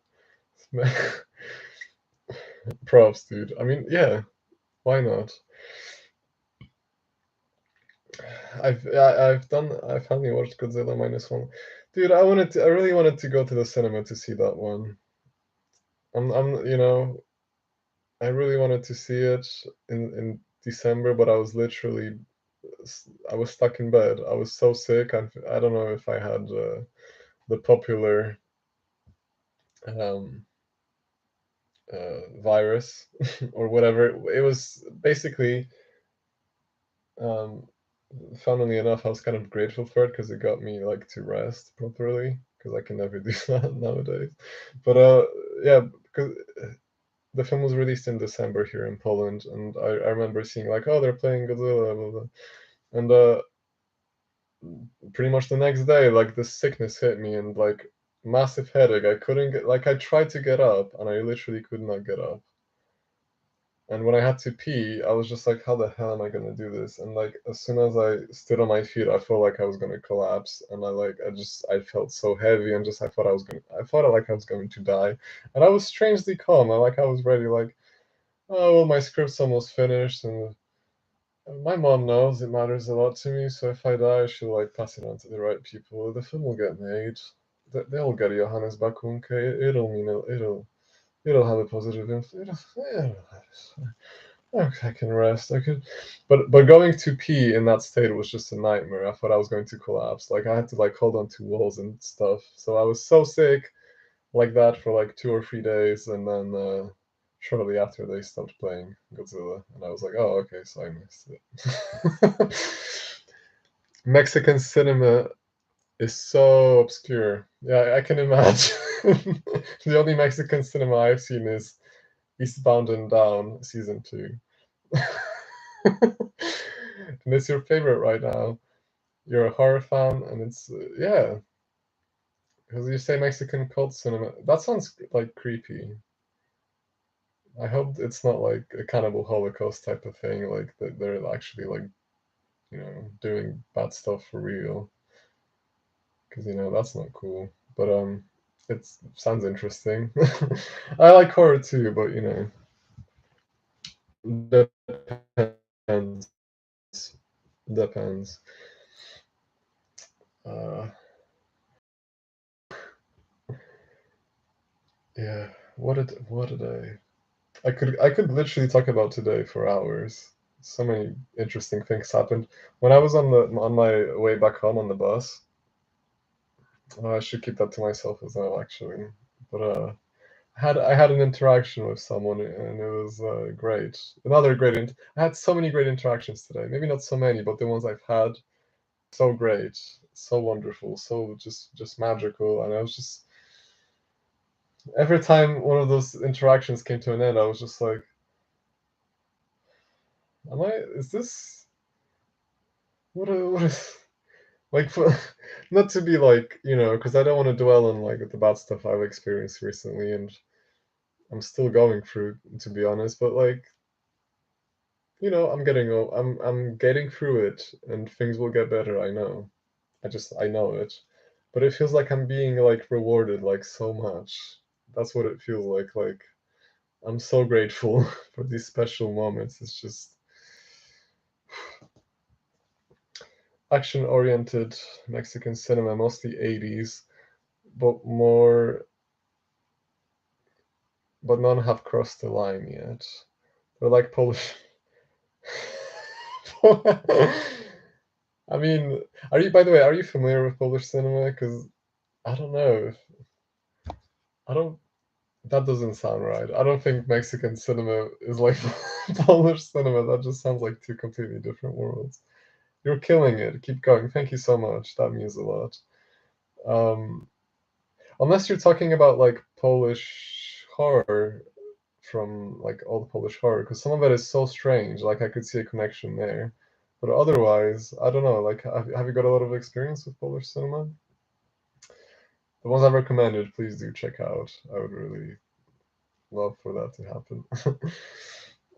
Props, dude. I mean, yeah, why not? I finally watched Godzilla -1. Dude, I really wanted to go to the cinema to see that one. I really wanted to see it in December, but I was stuck in bed. I was so sick. I don't know if I had the popular um, virus or whatever. It was basically, um, funnily enough, I was kind of grateful for it because it got me like to rest properly because I can never do that nowadays. But yeah, because the film was released in December here in Poland, and I remember seeing like, oh, they're playing Godzilla, blah, blah. And pretty much the next day, like the sickness hit me and like massive headache. I couldn't get like I tried to get up and I literally could not get up. And when I had to pee, I was just like, how the hell am I gonna do this? And like as soon as I stood on my feet, I felt like I was gonna collapse. And I felt so heavy and just I thought like I was going to die. And I was strangely calm. I was ready, like, oh well, my script's almost finished and my mom knows it matters a lot to me, so if I die, she'll like pass it on to the right people. The film will get made. They'll get Johannes Bakunke. It'll have a positive influence. I can rest. But going to pee in that state was just a nightmare. I thought I was going to collapse. Like I had to like hold on to walls and stuff. So I was so sick like that for like 2 or 3 days, and then shortly after they stopped playing Godzilla, and I was like, oh, okay, so I missed it. Mexican cinema is so obscure. Yeah, I can imagine. The only Mexican cinema I've seen is Eastbound and Down season 2. And it's your favorite right now. You're a horror fan, and it's yeah, because you say Mexican cult cinema. That sounds like creepy. I hope it's not like a cannibal holocaust type of thing, like that they're actually like, doing bad stuff for real. Because that's not cool. But it sounds interesting. I like horror too, but depends. Depends. Uh, Yeah, what did I could literally talk about today for hours. So many interesting things happened. When I was on my way back home on the bus, I should keep that to myself as well, actually. But I had an interaction with someone, and it was great. Another great. I had so many great interactions today. Maybe not so many, but the ones I've had, so great, so wonderful, so just magical. And I was just every time one of those interactions came to an end, I was just like, "Am I? Is this what is?" Like for, not to be like, because I don't want to dwell on like the bad stuff I've experienced recently, and I'm still going through, to be honest. But like, I'm getting through it, and things will get better. I know. I know it, but it feels like I'm being like rewarded like so much. That's what it feels like. Like I'm so grateful for these special moments. It's just action-oriented Mexican cinema, mostly 80s, but more, but none have crossed the line yet. They're like Polish. I mean, by the way, are you familiar with Polish cinema? Because I don't know if I don't. That doesn't sound right. I don't think Mexican cinema is like Polish cinema. That just sounds like two completely different worlds. You're killing it. Keep going. Thank you so much. That means a lot. Um, Unless you're talking about like Polish horror from like old Polish horror, because some of it is so strange. Like I could see a connection there, but otherwise, I don't know. Like, have you got a lot of experience with Polish cinema? The ones I've recommended, please do check out. I would really love for that to happen.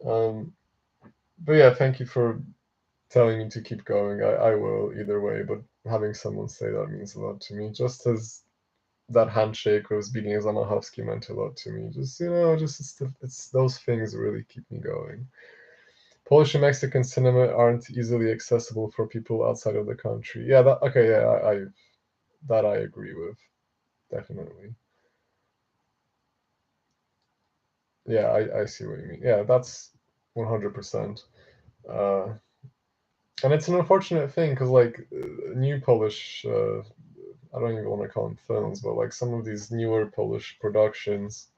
um, but yeah, thank you for telling me to keep going. I will either way, but having someone say that means a lot to me. Just as that handshake with Zbigniew Zamachowski meant a lot to me. Just it's those things that really keep me going. Polish and Mexican cinema aren't easily accessible for people outside of the country. Yeah, that okay. Yeah, that I agree with, definitely. Yeah, I see what you mean. Yeah, that's 100%. Uh, and it's an unfortunate thing because like new Polish, I don't even want to call them films, but like some of these newer Polish productions,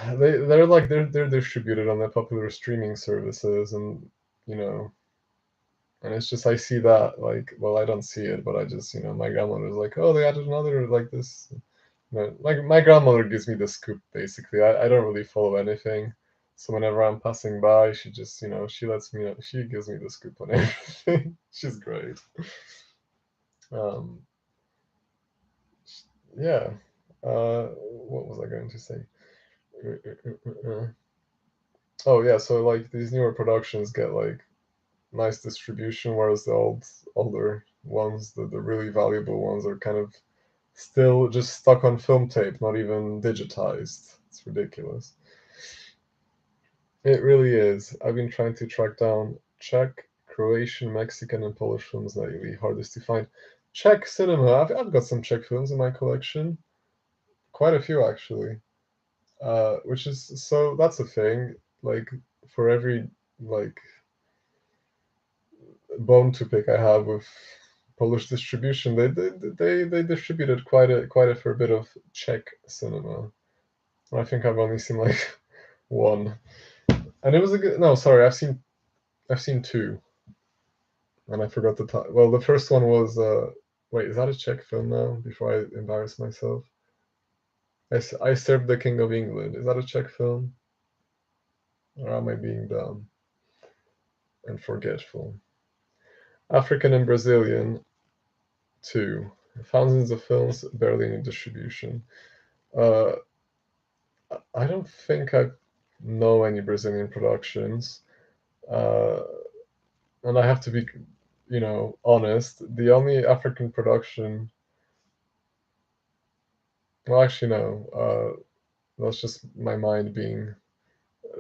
they're distributed on the popular streaming services, and you know, and it's just I see that like, well, I don't see it, but I just my grandmother's like, oh, they added another like this. Like my grandmother gives me the scoop basically. I don't really follow anything. So whenever I'm passing by, she just, she lets me know, she gives me the scoop on everything. She's great. Um, yeah. What was I going to say? Oh yeah, so like these newer productions get like nice distribution, whereas the older ones, the really valuable ones, are kind of still just stuck on film tape, not even digitized. It's ridiculous. It really is. I've been trying to track down Czech, Croatian, Mexican, and Polish films lately. Hardest to find. Czech cinema. I've got some Czech films in my collection. Quite a few, actually. Which is so that's a thing. Like for every like bone to pick I have with Polish distribution, they distributed quite a fair bit of Czech cinema. I think I've only seen like one, and it was a good. No, sorry, I've seen two, and I forgot the time. Well, the first one was wait, is that a Czech film now? Before I embarrass myself, I served the King of England. Is that a Czech film, or am I being dumb and forgetful? African and Brazilian, two. Thousands of films, barely any distribution. Uh, I don't think I know any Brazilian productions, uh, and I have to be, honest. The only African production, well, actually, no. That's just my mind being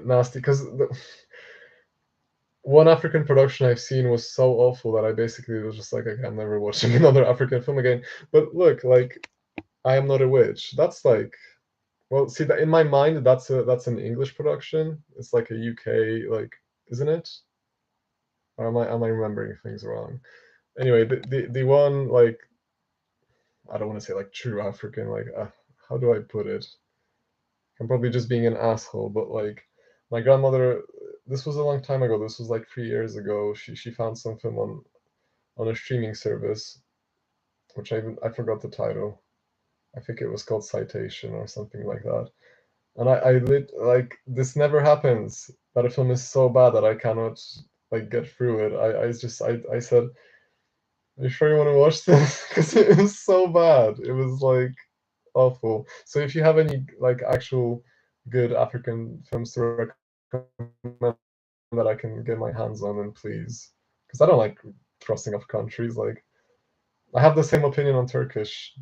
nasty. Because the one African production I've seen was so awful that I basically was just like, okay, I'm never watching another African film again. But look, like I Am Not a Witch. That's like, well, see that in my mind, that's an English production. It's like a UK, like, isn't it? Or am I remembering things wrong? Anyway, the one, like, I don't want to say like true African, like, how do I put it? I'm probably just being an asshole, but like, my grandmother, this was a long time ago. This was like 3 years ago. She found some film on a streaming service, which I forgot the title. I think it was called Citation or something like that. And like, this never happens, that a film is so bad that I cannot like get through it. I said, "Are you sure you want to watch this?" Because it was so bad. It was like awful. So if you have any like actual good African films to recommend that I can get my hands on, then please, because I don't like crossing off countries. Like, I have the same opinion on Turkish.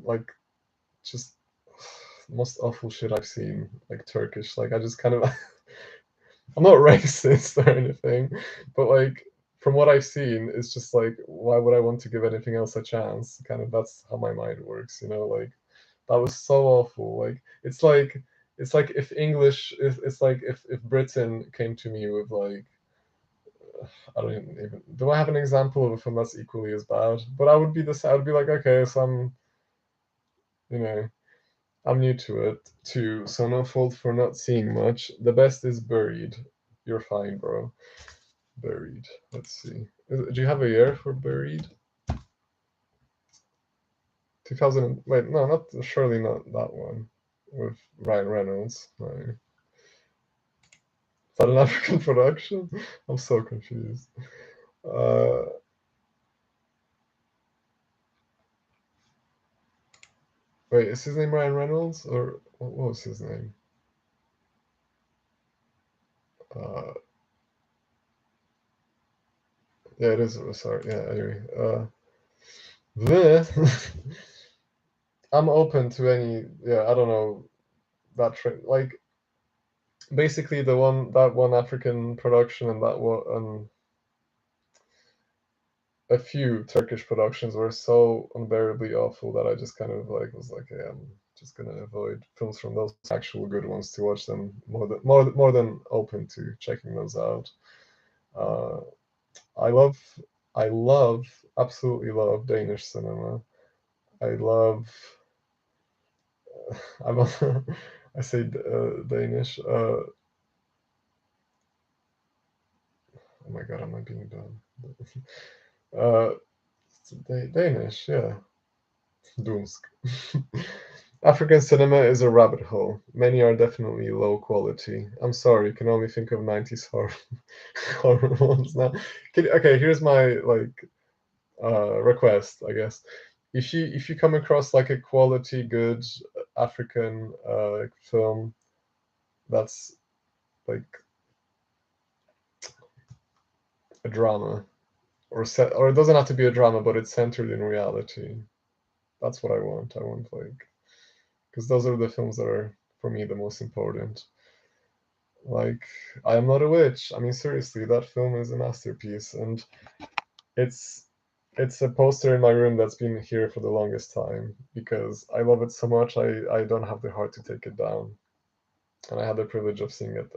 Like, just most awful shit I've seen. Like Turkish. Like, I just kind of I'm not racist or anything, but like, from what I've seen, it's just like, why would I want to give anything else a chance? Kind of, that's how my mind works, you know. Like, that was so awful. Like, it's like if English, it's like if Britain came to me with like, I don't even do I have an example of a film that's equally as bad? But I would be this. I would be like, okay, so you know, I'm new to it too, so no fault for not seeing much. The best is Buried. You're fine, bro. Buried. Let's see. Do you have a year for Buried? 2000. Wait, no, not surely not that one with Ryan Reynolds. No. Is that an African production? I'm so confused. Uh, Wait, is his name Ryan Reynolds or what was his name? Uh, yeah, it is. Sorry. Yeah. Anyway, the I'm open to any. Yeah, I don't know that trend. Like, basically that one African production and that one a few Turkish productions were so unbearably awful that I just kind of like was like, yeah, I'm just gonna avoid films from those actual good ones to watch them more than open to checking those out. Uh, I love I love absolutely love Danish cinema. I love I'm I say Danish. Oh my god, am I being dumb? uh, Danish, yeah. Doomsk. African cinema is a rabbit hole. Many are definitely low quality. I'm sorry, can only think of 90s horror, horror ones now. Okay, here's my like request, I guess. If you come across like a quality good African film that's like a drama, or it doesn't have to be a drama, but it's centered in reality. That's what I want. I want, like, because those are the films that are for me the most important. Like, I Am Not a Witch. I mean, seriously, that film is a masterpiece, and it's it's a poster in my room that's been here for the longest time because I love it so much. I don't have the heart to take it down, and I had the privilege of seeing it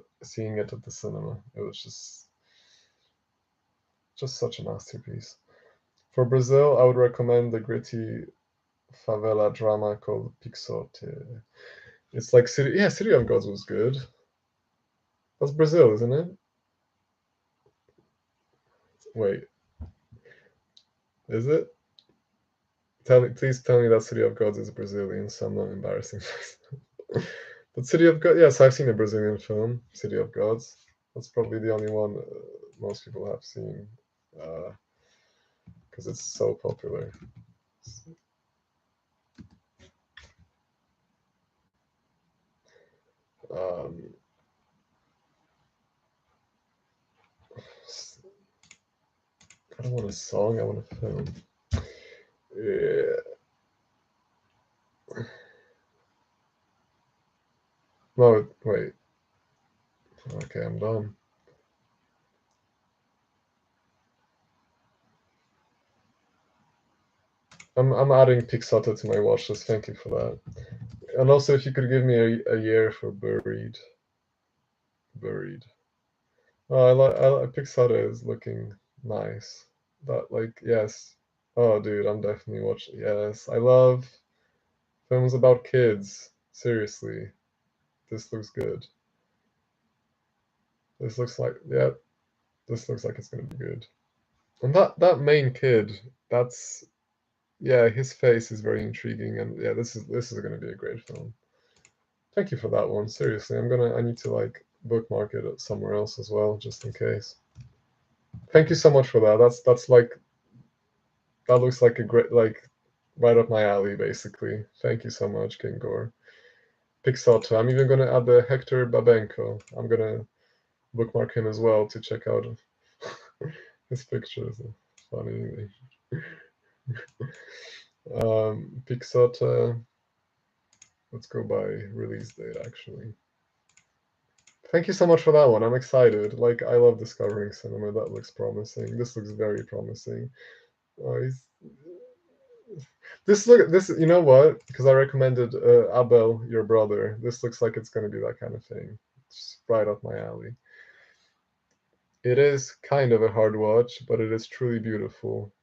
at the cinema. It was just such a masterpiece. For Brazil, I would recommend the gritty favela drama called Pixote. It's like City of Gods was good. That's Brazil, isn't it? Wait, is it? Please tell me that City of Gods is Brazilian, so I'm not embarrassing myself. But City of God, yes, I've seen a Brazilian film, City of Gods. That's probably the only one most people have seen because it's so popular. Um, I don't want a song, I want a film. Yeah. No, wait. Okay, I'm done. I'm adding Pixote to my watch list. Thank you for that. And also, if you could give me a year for Buried. Buried. Oh, I like Pixote is looking nice. That like yes. Oh, dude, I'm definitely watching. Yes, I love films about kids. Seriously, this looks good. This looks like yeah. This looks like it's gonna be good. And that main kid, that's yeah, his face is very intriguing, and yeah, this is gonna be a great film. Thank you for that one. Seriously, I need to like bookmark it somewhere else as well, just in case. Thank you so much for that. That's like that looks like a great like right up my alley, basically. Thank you so much, King Gore. Pixote. I'm even gonna add the Hector Babenko. I'm gonna bookmark him as well to check out his pictures. Funny. Pixote. Let's go by release date, actually. Thank you so much for that one. I'm excited. Like, I love discovering cinema. That looks promising. This looks very promising. Oh, this. You know what? Because I recommended Abel, your brother. This looks like it's going to be that kind of thing. It's right up my alley. It is kind of a hard watch, but it is truly beautiful.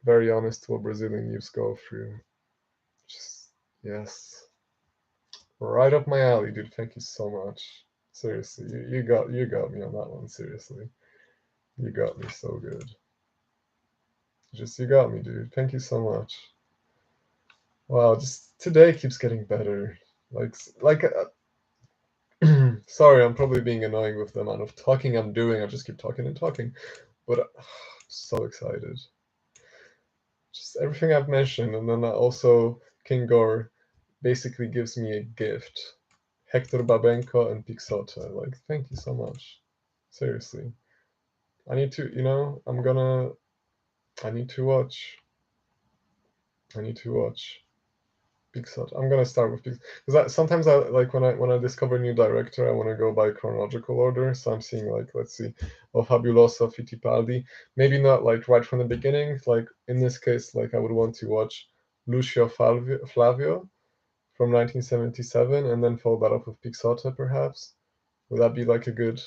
Very honest to what Brazilian youths go through. Just yes, right up my alley, dude. Thank you so much. Seriously, you got me on that one. Seriously, you got me so good. Just you got me, dude. Thank you so much. Wow, just today keeps getting better. Like sorry, I'm probably being annoying with the amount of talking I'm doing. I just keep talking and talking, but I'm so excited. Just everything I've mentioned, and then also King Gore basically gives me a gift. Hector Babenko and Pixote. Like, thank you so much. Seriously. I need to, I need to watch. I need to watch Pixote. I'm gonna start with Pixote because sometimes I like when I discover a new director, I want to go by chronological order. So I'm seeing like let's see, O Fabuloso Fittipaldi. Maybe not like right from the beginning. Like in this case, like I would want to watch Lucio Flavio from 1977, and then follow that up with Pixote, perhaps. Would that be like a good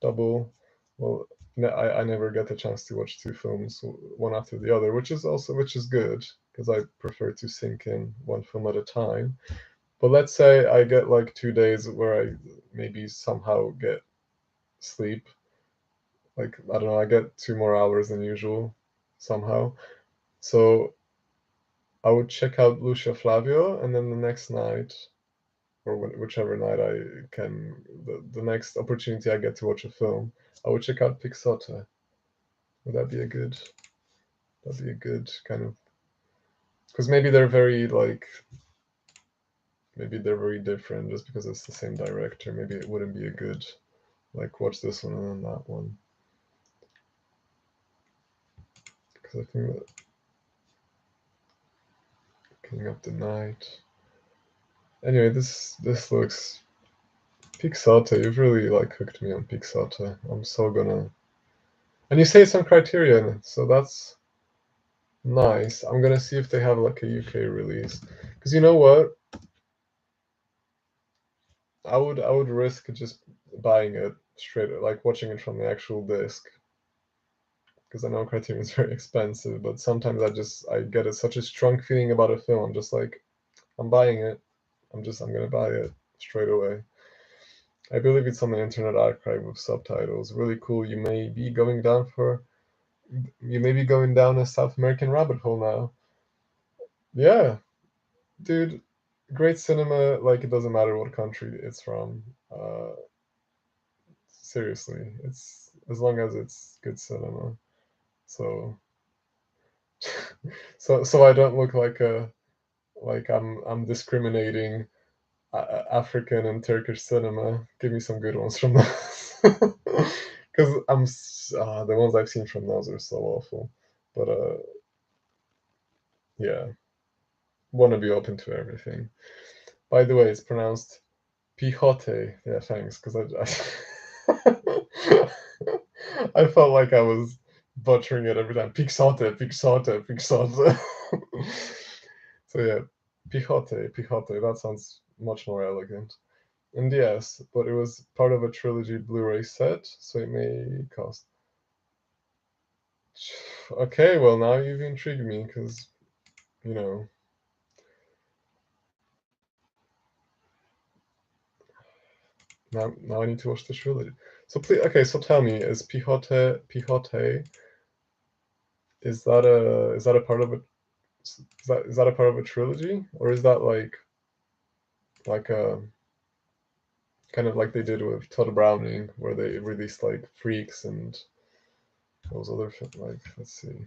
double? Well, no, I never get the chance to watch two films one after the other, which is good because I prefer to sink in one film at a time. But let's say I get like 2 days where I maybe somehow get sleep. Like I don't know, I get 2 more hours than usual somehow. So I would check out Lucia Flavio, and then the next night or whichever night I can, the next opportunity I get to watch a film, I would check out Pixote. Would that be a good? That'd be a good kind of because maybe they're very like maybe they're very different just because it's the same director. Maybe it wouldn't be a good like watch this one and then that one because I think that King of the Night. Anyway, this looks Pixote. You've really like hooked me on Pixote. I'm so gonna. And you say some Criterion, so that's nice. I'm gonna see if they have like a UK release. Because you know what? I would risk just buying it straight, like watching it from the actual disc. Because I know Criterion is very expensive, but sometimes I get such a strong feeling about a film. I'm just like, I'm buying it. I'm gonna buy it straight away. I believe it's on the Internet Archive with subtitles. Really cool. You may be going down a South American rabbit hole now. Yeah, dude, great cinema. Like it doesn't matter what country it's from. Seriously, it's as long as it's good cinema. So, so I don't look like I'm discriminating African and Turkish cinema. Give me some good ones from those, because the ones I've seen from those are so awful. But yeah, want to be open to everything. By the way, it's pronounced Pijote. Yeah, thanks. Because I felt like I was butchering it every time. Pixote, pixote, pixote. So yeah, Pichote, Pichote. That sounds much more elegant. And yes, but it was part of a trilogy Blu-ray set, so it may cost. Okay, well now you've intrigued me because you know now I need to watch the trilogy. So please, okay, so tell me, is Pichote is that a part of a is that a part of a trilogy, or is that like a kind of like they did with Todd Browning, where they released like Freaks and those other like let's see,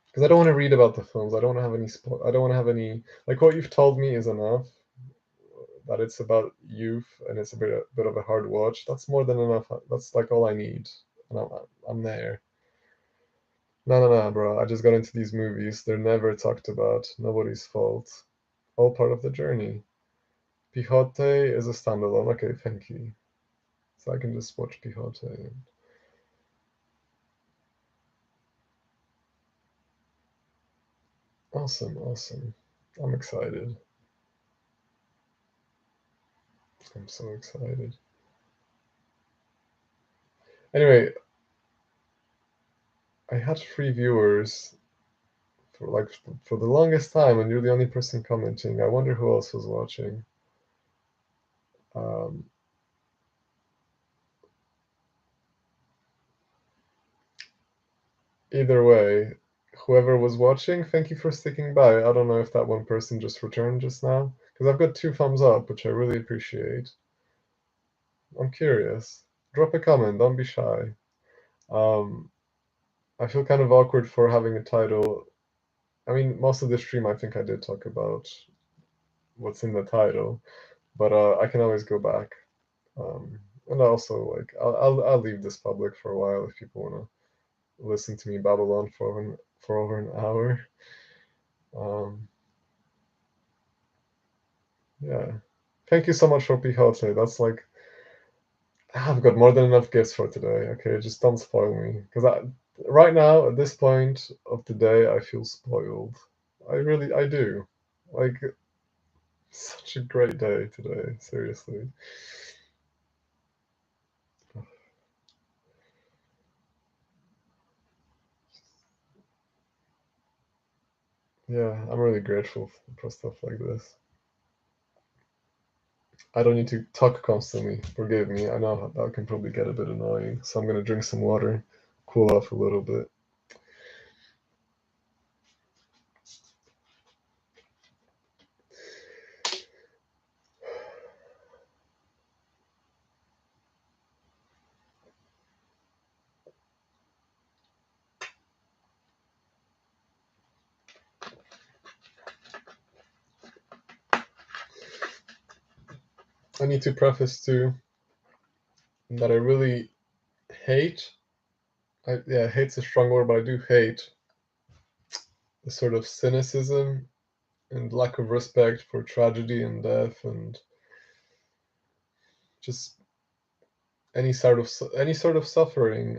because I don't want to read about the films. I don't want to have any I don't want to have any like what you've told me is enough. That it's about youth and it's a bit of a hard watch. That's more than enough. That's like all I need, and I'm there. No, no, no, bro. I just got into these movies. They're never talked about. Nobody's fault. All part of the journey. Pichote is a standalone. Okay, thank you. So I can just watch Pichote. Awesome, awesome. I'm excited. I'm so excited. Anyway, I had 3 viewers for like for the longest time, and you're the only person commenting. I wonder who else was watching. Um, Either way, whoever was watching, thank you for sticking by. I don't know if that one person just returned just now, because I've got 2 thumbs up, which I really appreciate. I'm curious. Drop a comment. Don't be shy. Um, I feel kind of awkward for having a title. I mean, most of the stream, I think I did talk about what's in the title, but I can always go back. And also, like, I'll leave this public for a while if people want to listen to me babble on for over an hour. Um, yeah. Thank you so much for Pichote. That's like, I've got more than enough gifts for today. Okay, just don't spoil me. Because right now, at this point of the day, I feel spoiled. I do. Like, such a great day today, seriously. Yeah, I'm really grateful for stuff like this. I don't need to talk constantly. Forgive me. I know that can probably get a bit annoying. So I'm gonna drink some water, cool off a little bit. I need to preface too that I really hate. Yeah, hate's a strong word, but I do hate the sort of cynicism and lack of respect for tragedy and death and just any sort of suffering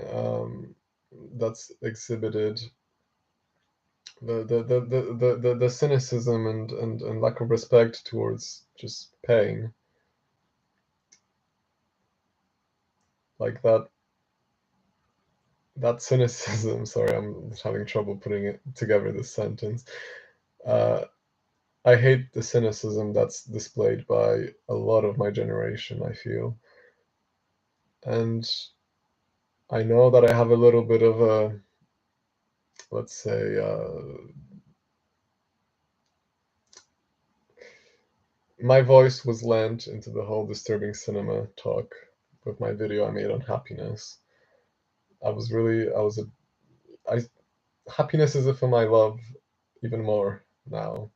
that's exhibited. The cynicism and lack of respect towards just pain, like that cynicism. Sorry, I'm having trouble putting it together, this sentence. uh, I hate the cynicism that's displayed by a lot of my generation, I feel. And I know that I have a little bit of a, let's say, my voice was lent into the whole disturbing cinema talk with my video I made on happiness. I was a, I, happiness is a film I love even more now.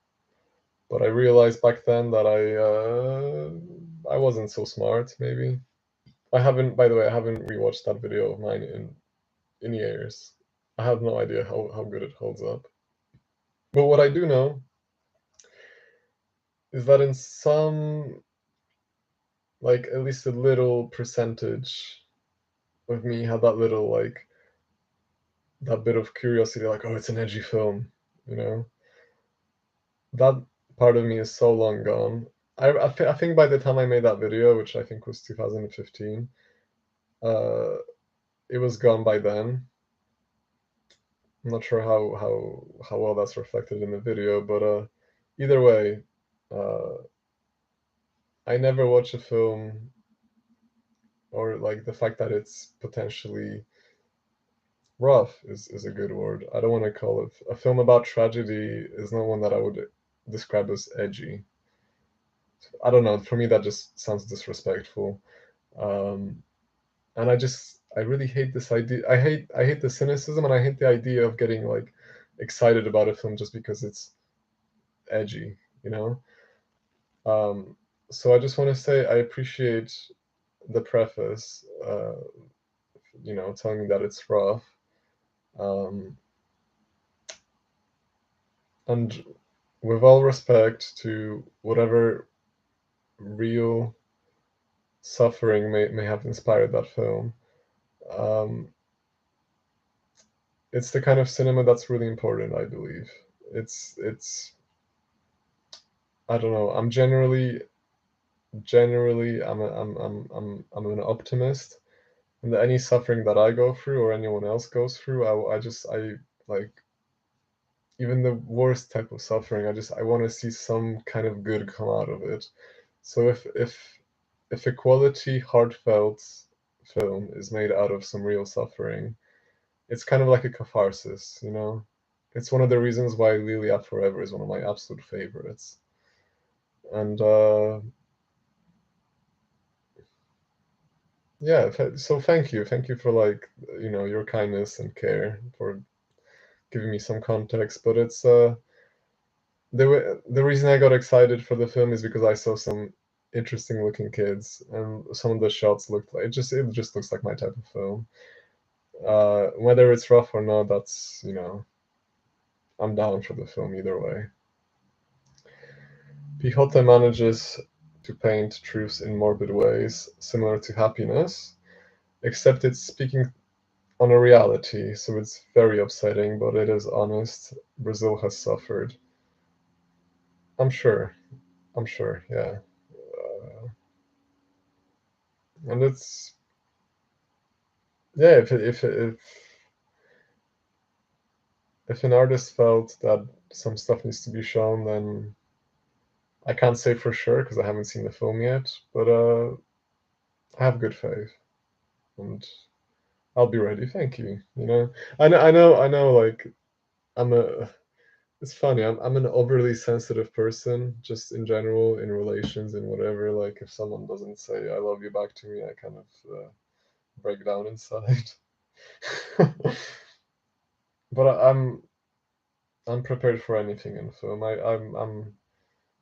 But I realized back then that I wasn't so smart, maybe. I haven't, by the way, I haven't rewatched that video of mine in years. I have no idea how good it holds up. But what I do know is that in some, like at least a little percentage of me had that little like that bit of curiosity, like, oh, it's an edgy film, you know. That part of me is so long gone. I think by the time I made that video, which I think was 2015, uh, it was gone by then. I'm not sure how well that's reflected in the video, but either way, uh, I never watch a film, or like the fact that it's potentially rough is a good word. I don't want to call it a film about tragedy. Is not one that I would describe as edgy. I don't know. For me, that just sounds disrespectful. Um, and I really hate this idea. I hate the cynicism, and I hate the idea of getting like excited about a film just because it's edgy, you know. So I just want to say I appreciate the preface, telling me that it's rough. Um, and with all respect to whatever real suffering may have inspired that film, um, it's the kind of cinema that's really important, I believe. It's I don't know. Generally I'm an optimist, and that any suffering that I go through or anyone else goes through, I like, even the worst type of suffering, I want to see some kind of good come out of it. So if a quality heartfelt film is made out of some real suffering, it's kind of like a catharsis, you know. It's one of the reasons why Lilia Forever is one of my absolute favorites. And yeah, so thank you for, like, your kindness and care for giving me some context. But it's the reason I got excited for the film is because I saw some interesting looking kids, and some of the shots looked like it just looks like my type of film. Whether it's rough or not, that's, I'm down for the film either way. Quixote manages to paint truths in morbid ways, similar to happiness, except it's speaking on a reality, so it's very upsetting, but it is honest. Brazil has suffered. I'm sure. I'm sure, yeah. And it's, yeah, if an artist felt that some stuff needs to be shown, then I can't say for sure because I haven't seen the film yet, but I have good faith, and I'll be ready. Thank you. I know. Like, I'm a. It's funny. I'm an overly sensitive person, just in general, in relations and whatever. Like, if someone doesn't say "I love you" back to me, I kind of break down inside. But I'm prepared for anything in film. I'm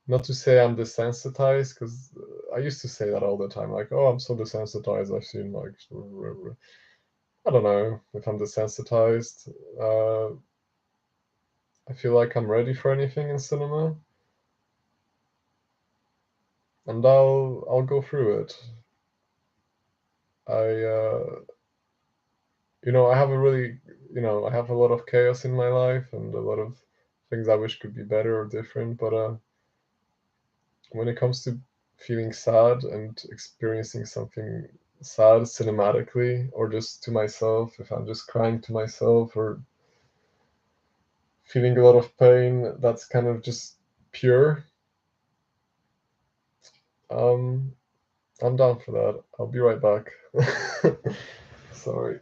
not to say I'm desensitized, because I used to say that all the time, like, oh, I'm so desensitized. I've seen, like, I don't know if I'm desensitized. I feel like I'm ready for anything in cinema, and I'll go through it. I I have a really, I have a lot of chaos in my life and a lot of things I wish could be better or different. But when it comes to feeling sad and experiencing something sad cinematically, or just to myself, if I'm just crying to myself or feeling a lot of pain, that's kind of just pure. Um, I'm down for that. I'll be right back. Sorry.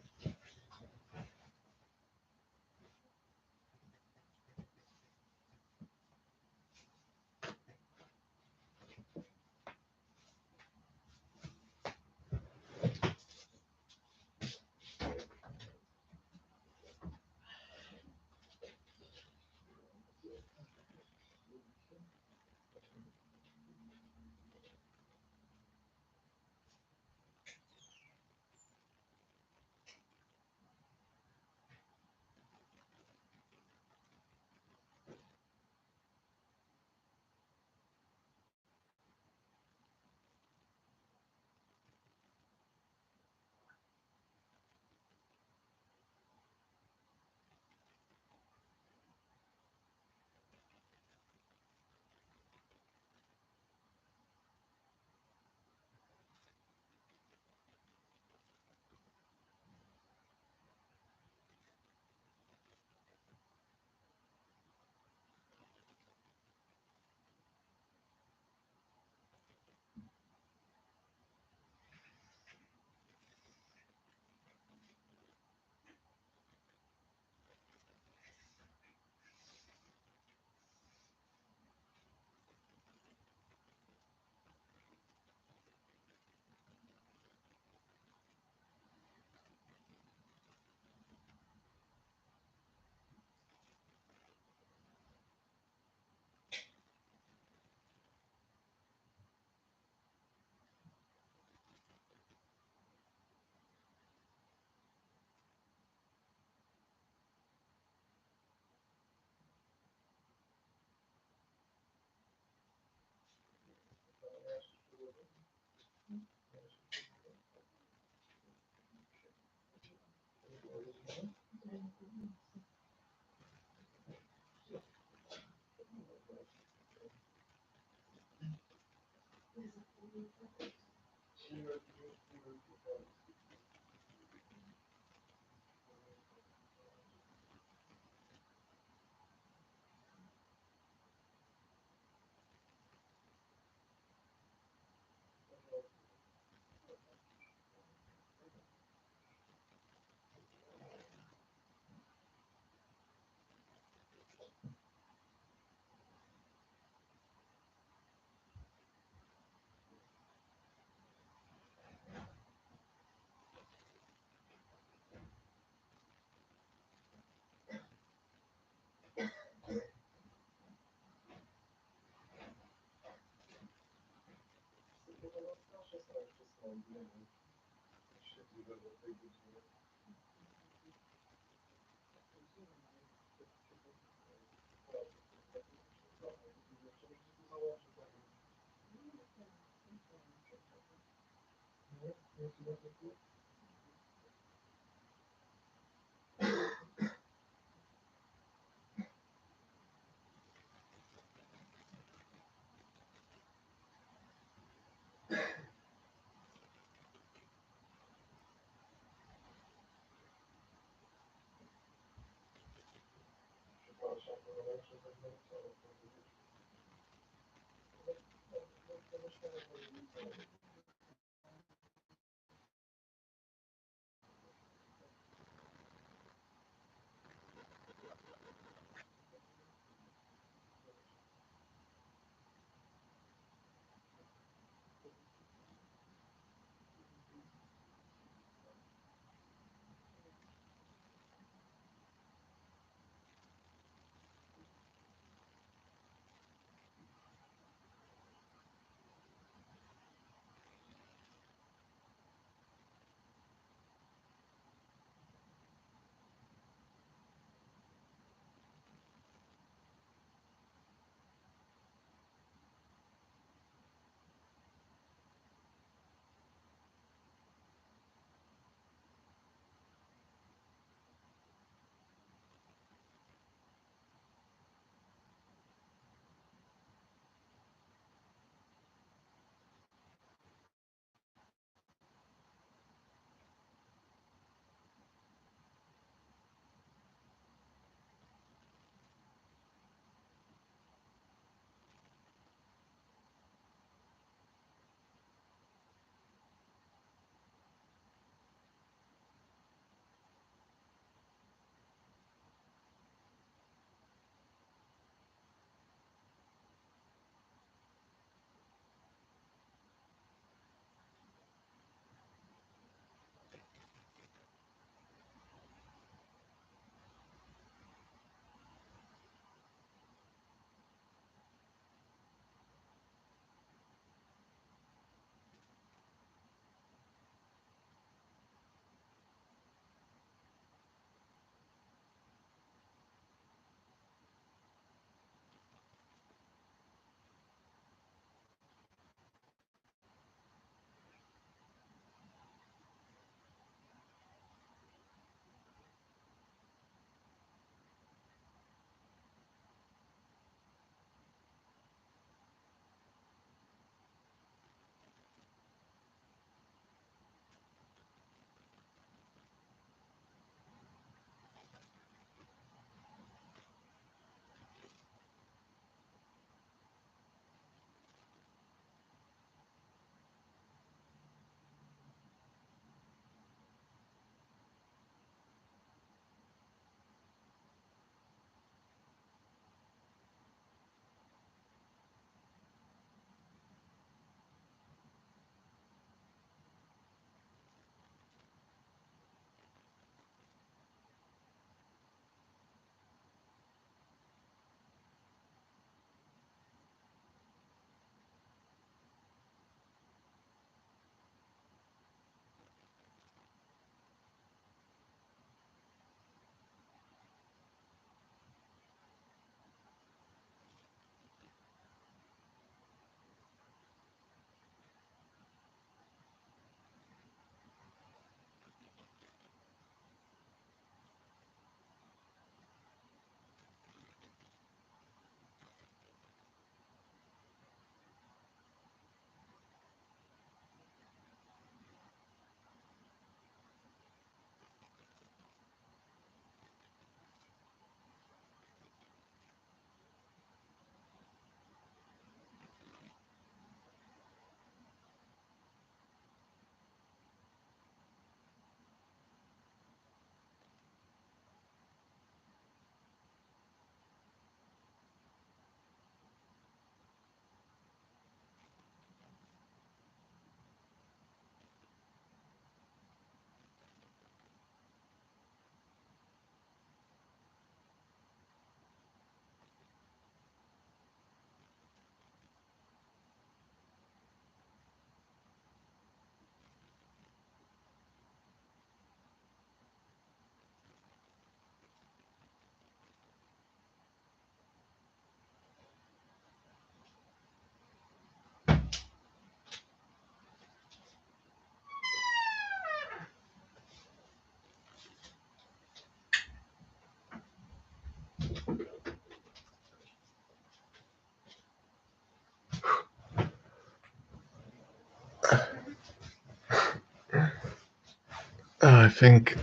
I think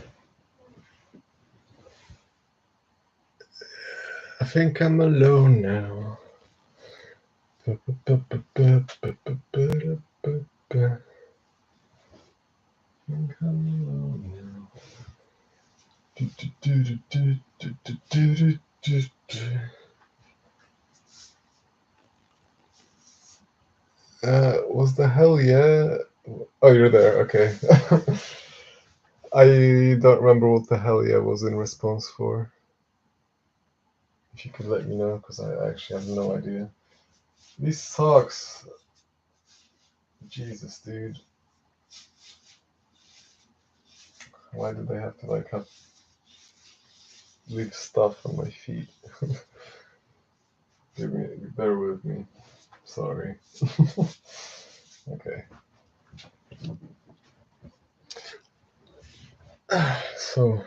I'm alone now. I think I'm alone now. Was the hell yeah? Oh, you're there. Okay. I don't remember what the hell yeah was in response for. If you could let me know, because I actually have no idea. These socks. Jesus, dude. Why did they have to like leave stuff on my feet? Bear with me. Sorry. Okay. So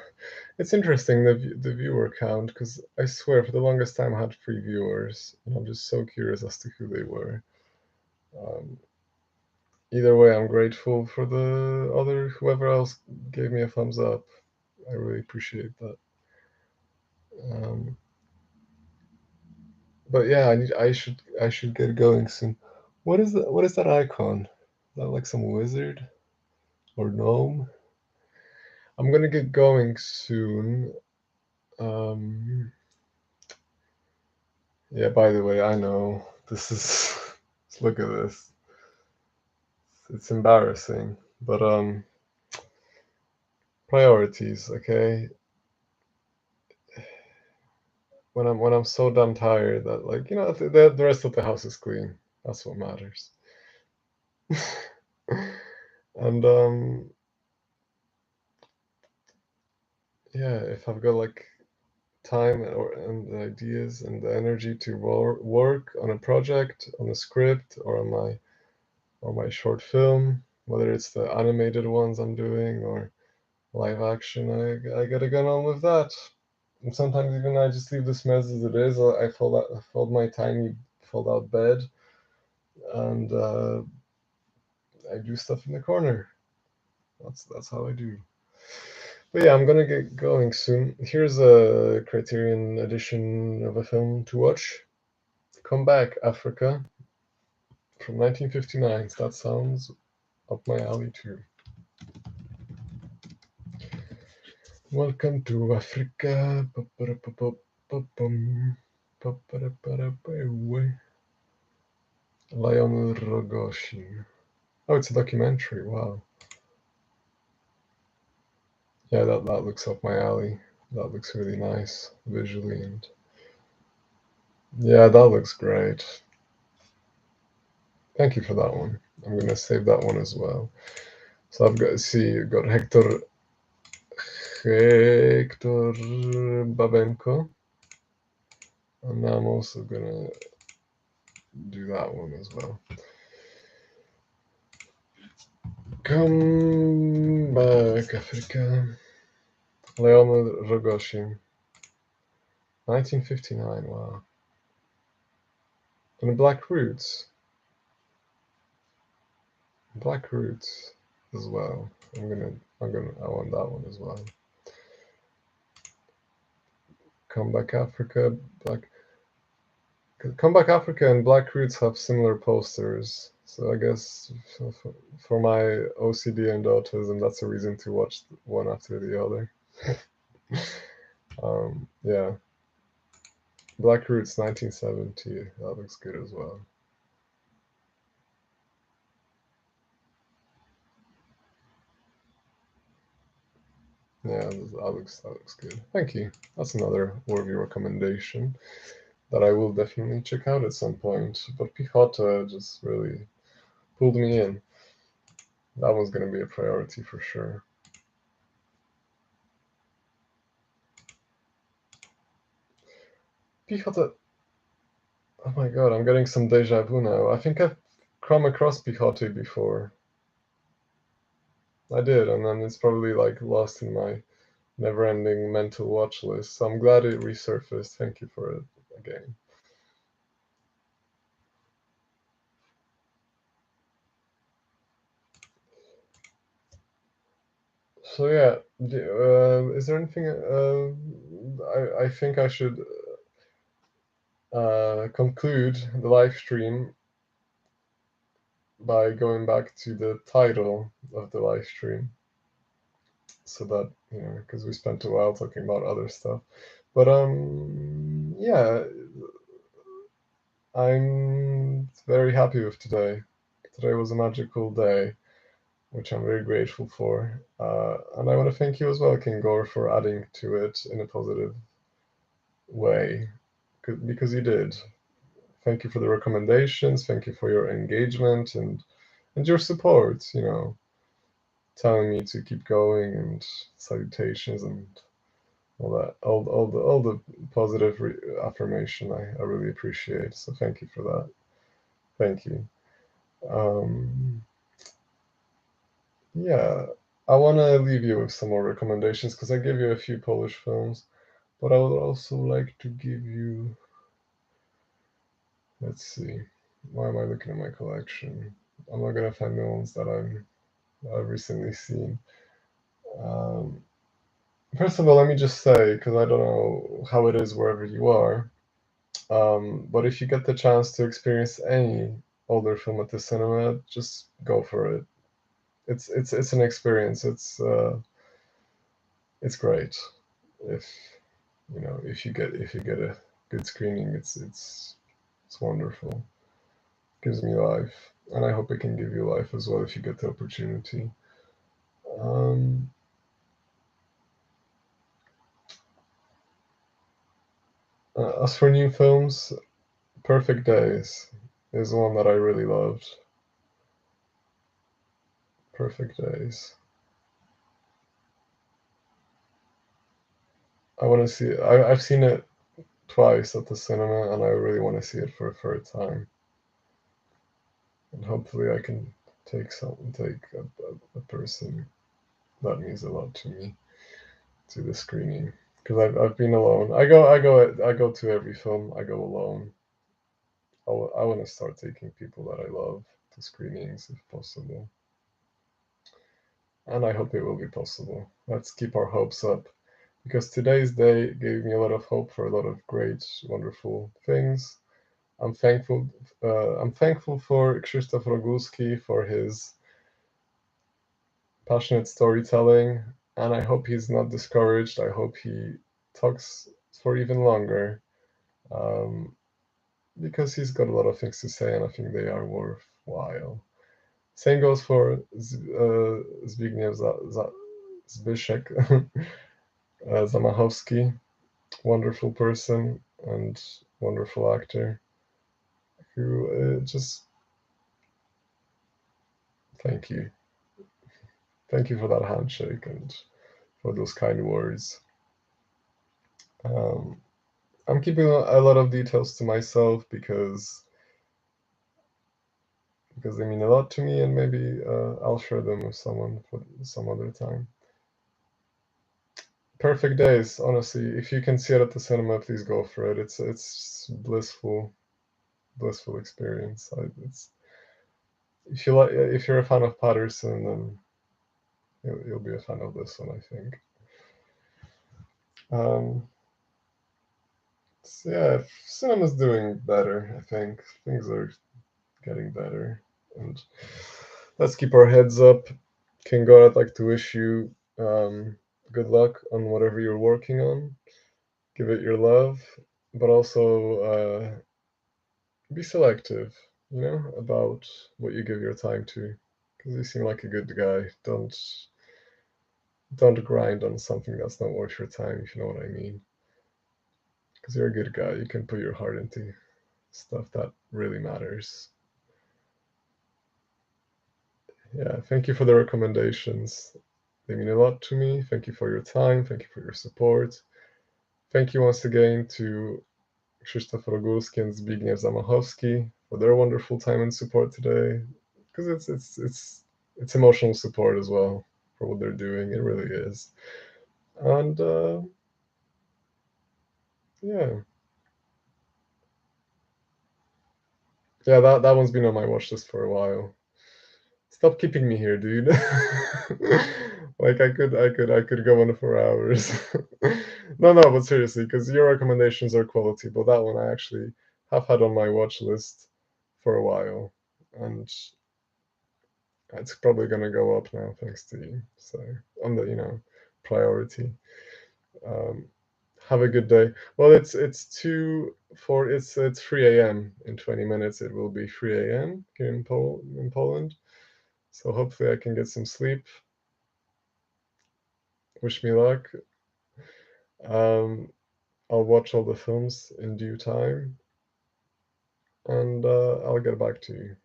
it's interesting the viewer count, because I swear for the longest time I had 3 viewers, and I'm just so curious as to who they were. Either way, I'm grateful for the other whoever else gave me a thumbs up. I really appreciate that. But yeah, I should get going soon. What is that icon? Is that like some wizard or gnome? I'm gonna get going soon. Yeah, by the way, I know this is look at this. It's embarrassing, but priorities, okay? When I'm so damn tired that, like, the rest of the house is clean. That's what matters. And yeah, if I've got like time and ideas and the energy to work on a project, on a script, or on my short film, whether it's the animated ones I'm doing or live action, I gotta get on with that. And sometimes even I just leave this mess as it is. I fold my tiny fold out bed, and I do stuff in the corner. That's how I do. But yeah, I'm gonna get going soon. Here's a Criterion edition of a film to watch. Come Back, Africa, from 1959. That sounds up my alley too. Welcome to Africa. Lion Rogoshi. Oh, it's a documentary. Wow. Yeah, that looks up my alley. That looks really nice visually, and yeah, that looks great. Thank you for that one. I'm gonna save that one as well. So I've got Hector Babenko, and now I'm also gonna do that one as well. Come Back, Africa. Leonid Rogoshi. 1959, wow. And Black Roots. Black Roots as well. I want that one as well. Come Back Africa, Come Back Africa and Black Roots have similar posters. So I guess for my OCD and autism, that's a reason to watch one after the other. Yeah. Black Roots 1970. That looks good as well. Yeah, that looks good. Thank you. That's another worthy recommendation that I will definitely check out at some point. But Pichota just really pulled me in. That one's going to be a priority for sure. Pichota. Oh my god, I'm getting some deja vu now. I think I've come across Pichote before. I did, and then it's probably like lost in my never-ending mental watch list. So I'm glad it resurfaced. Thank you for it again. So yeah, is there anything? I think I should conclude the live stream by going back to the title of the live stream, so that because we spent a while talking about other stuff, but yeah, I'm very happy with today. Today was a magical day, which I'm very grateful for. And I want to thank you as well, King Gore, for adding to it in a positive way, because you did. Thank you for the recommendations. Thank you for your engagement and your support. Telling me to keep going and salutations and all that, all the positive affirmation. I really appreciate. So thank you for that. Thank you. Um, Yeah, I want to leave you with some more recommendations because I gave you a few Polish films, but I would also like to give you. Let's see. Why am I looking at my collection? I'm not gonna find the ones that I've recently seen. Um, First of all, let me just say, because I don't know how it is wherever you are, but if you get the chance to experience any older film at the cinema, just go for it. It's an experience. It's great. If if you get a good screening, it's wonderful. Gives me life, and I hope it can give you life as well if you get the opportunity. Um, as for new films, Perfect Days is one that I really loved. Perfect Days. I want to see it. I've seen it twice at the cinema, and I really want to see it for a third time. And hopefully, I can take a person that means a lot to me to the screening because I've been alone. I go to every film. I go alone. I want to start taking people that I love to screenings if possible, and I hope it will be possible. Let's keep our hopes up because today's day gave me a lot of hope for a lot of great, wonderful things. I'm thankful. I'm thankful for Krzysztof Rogulski for his passionate storytelling, and I hope he's not discouraged. I hope he talks for even longer, um, because he's got a lot of things to say, and I think they are worthwhile. Same goes for Zbigniew Zbyszek, Zamachowski, wonderful person and wonderful actor who just thank you. Thank you for that handshake and for those kind words. Um, I'm keeping a lot of details to myself because they mean a lot to me, and maybe I'll share them with someone for some other time. Perfect Days, honestly, if you can see it at the cinema, please go for it. It's blissful experience. It's if you're a fan of Patterson, then you'll be a fan of this one, I think. Um, so yeah, cinema's doing better. I think things are getting better, and let's keep our heads up. King God, I'd like to wish you good luck on whatever you're working on. Give it your love, but also be selective, about what you give your time to. Because you seem like a good guy. Don't grind on something that's not worth your time, if you know what I mean. Because you're a good guy. You can put your heart into stuff that really matters. Yeah, thank you for the recommendations. They mean a lot to me. Thank you for your time. Thank you for your support. Thank you once again to Krzysztof Rogulski and Zbigniew Zamachowski for their wonderful time and support today. Because it's emotional support as well for what they're doing. It really is. And yeah, that one's been on my watch list for a while. Stop keeping me here, dude. Like I could go on for hours. No, but seriously, because your recommendations are quality, but that one I actually have had on my watch list for a while, and it's probably gonna go up now thanks to you. So on the priority. Um, have a good day. Well, it's 3 a.m. in 20 minutes. It will be 3 a.m. here in Poland. So hopefully I can get some sleep. Wish me luck. Um, I'll watch all the films in due time, and I'll get back to you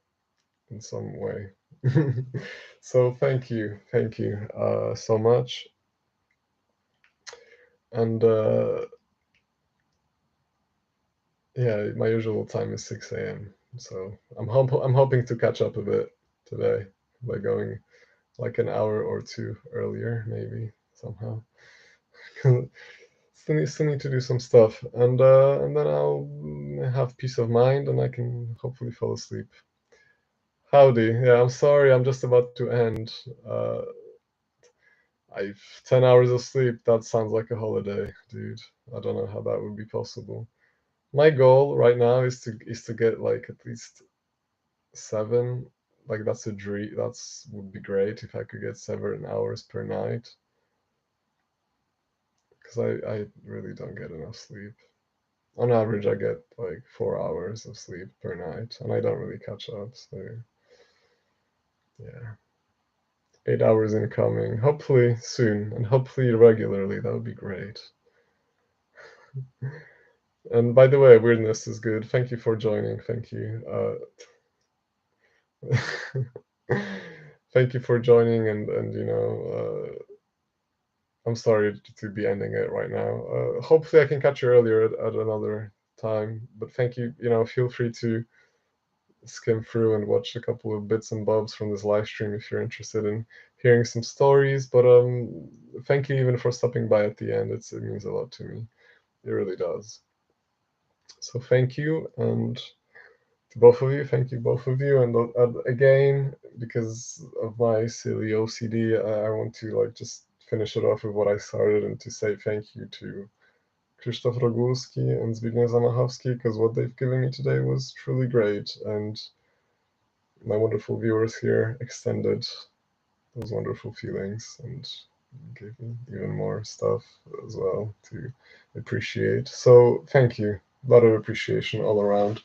in some way. So thank you so much, and yeah, my usual time is 6 a.m. So I'm hoping to catch up a bit today by going like an hour or two earlier, maybe somehow. Still need to do some stuff, and then I'll have peace of mind, and I can hopefully fall asleep. Howdy. Yeah, I'm sorry. I'm just about to end. I've 10 hours of sleep. That sounds like a holiday, dude. I don't know how that would be possible. My goal right now is to get like at least 7. Like that's a dream. That's would be great if I could get 7 hours per night. Because I really don't get enough sleep. On average, I get like 4 hours of sleep per night, and I don't really catch up. So yeah, 8 hours incoming. Hopefully soon, and hopefully regularly. That would be great. And by the way, weirdness is good. Thank you for joining. Thank you. Thank you for joining, and I'm sorry to be ending it right now. Hopefully, I can catch you earlier at another time. But thank you. Feel free to skim through and watch a couple of bits and bobs from this live stream if you're interested in hearing some stories. But thank you even for stopping by at the end. It means a lot to me. It really does. So thank you, and to both of you, thank you both of you, and again, because of my silly OCD, I want to like just finish it off with what I started and to say thank you to Krzysztof Rogulski and Zbigniew Zamachowski, because what they've given me today was truly great, and my wonderful viewers here extended those wonderful feelings and gave me even more stuff as well to appreciate. So thank you. A lot of appreciation all around.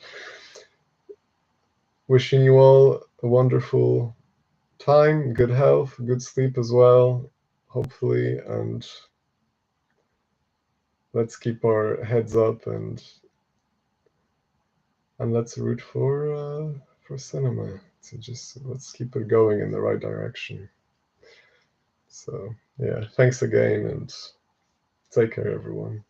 Wishing you all a wonderful time, good health, good sleep as well, hopefully, and let's keep our heads up and let's root for cinema. So just let's keep it going in the right direction. So yeah, thanks again, and take care, everyone.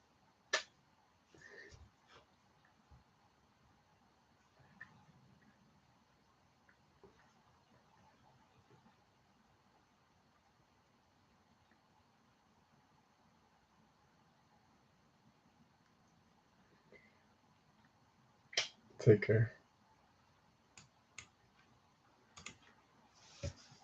Take care.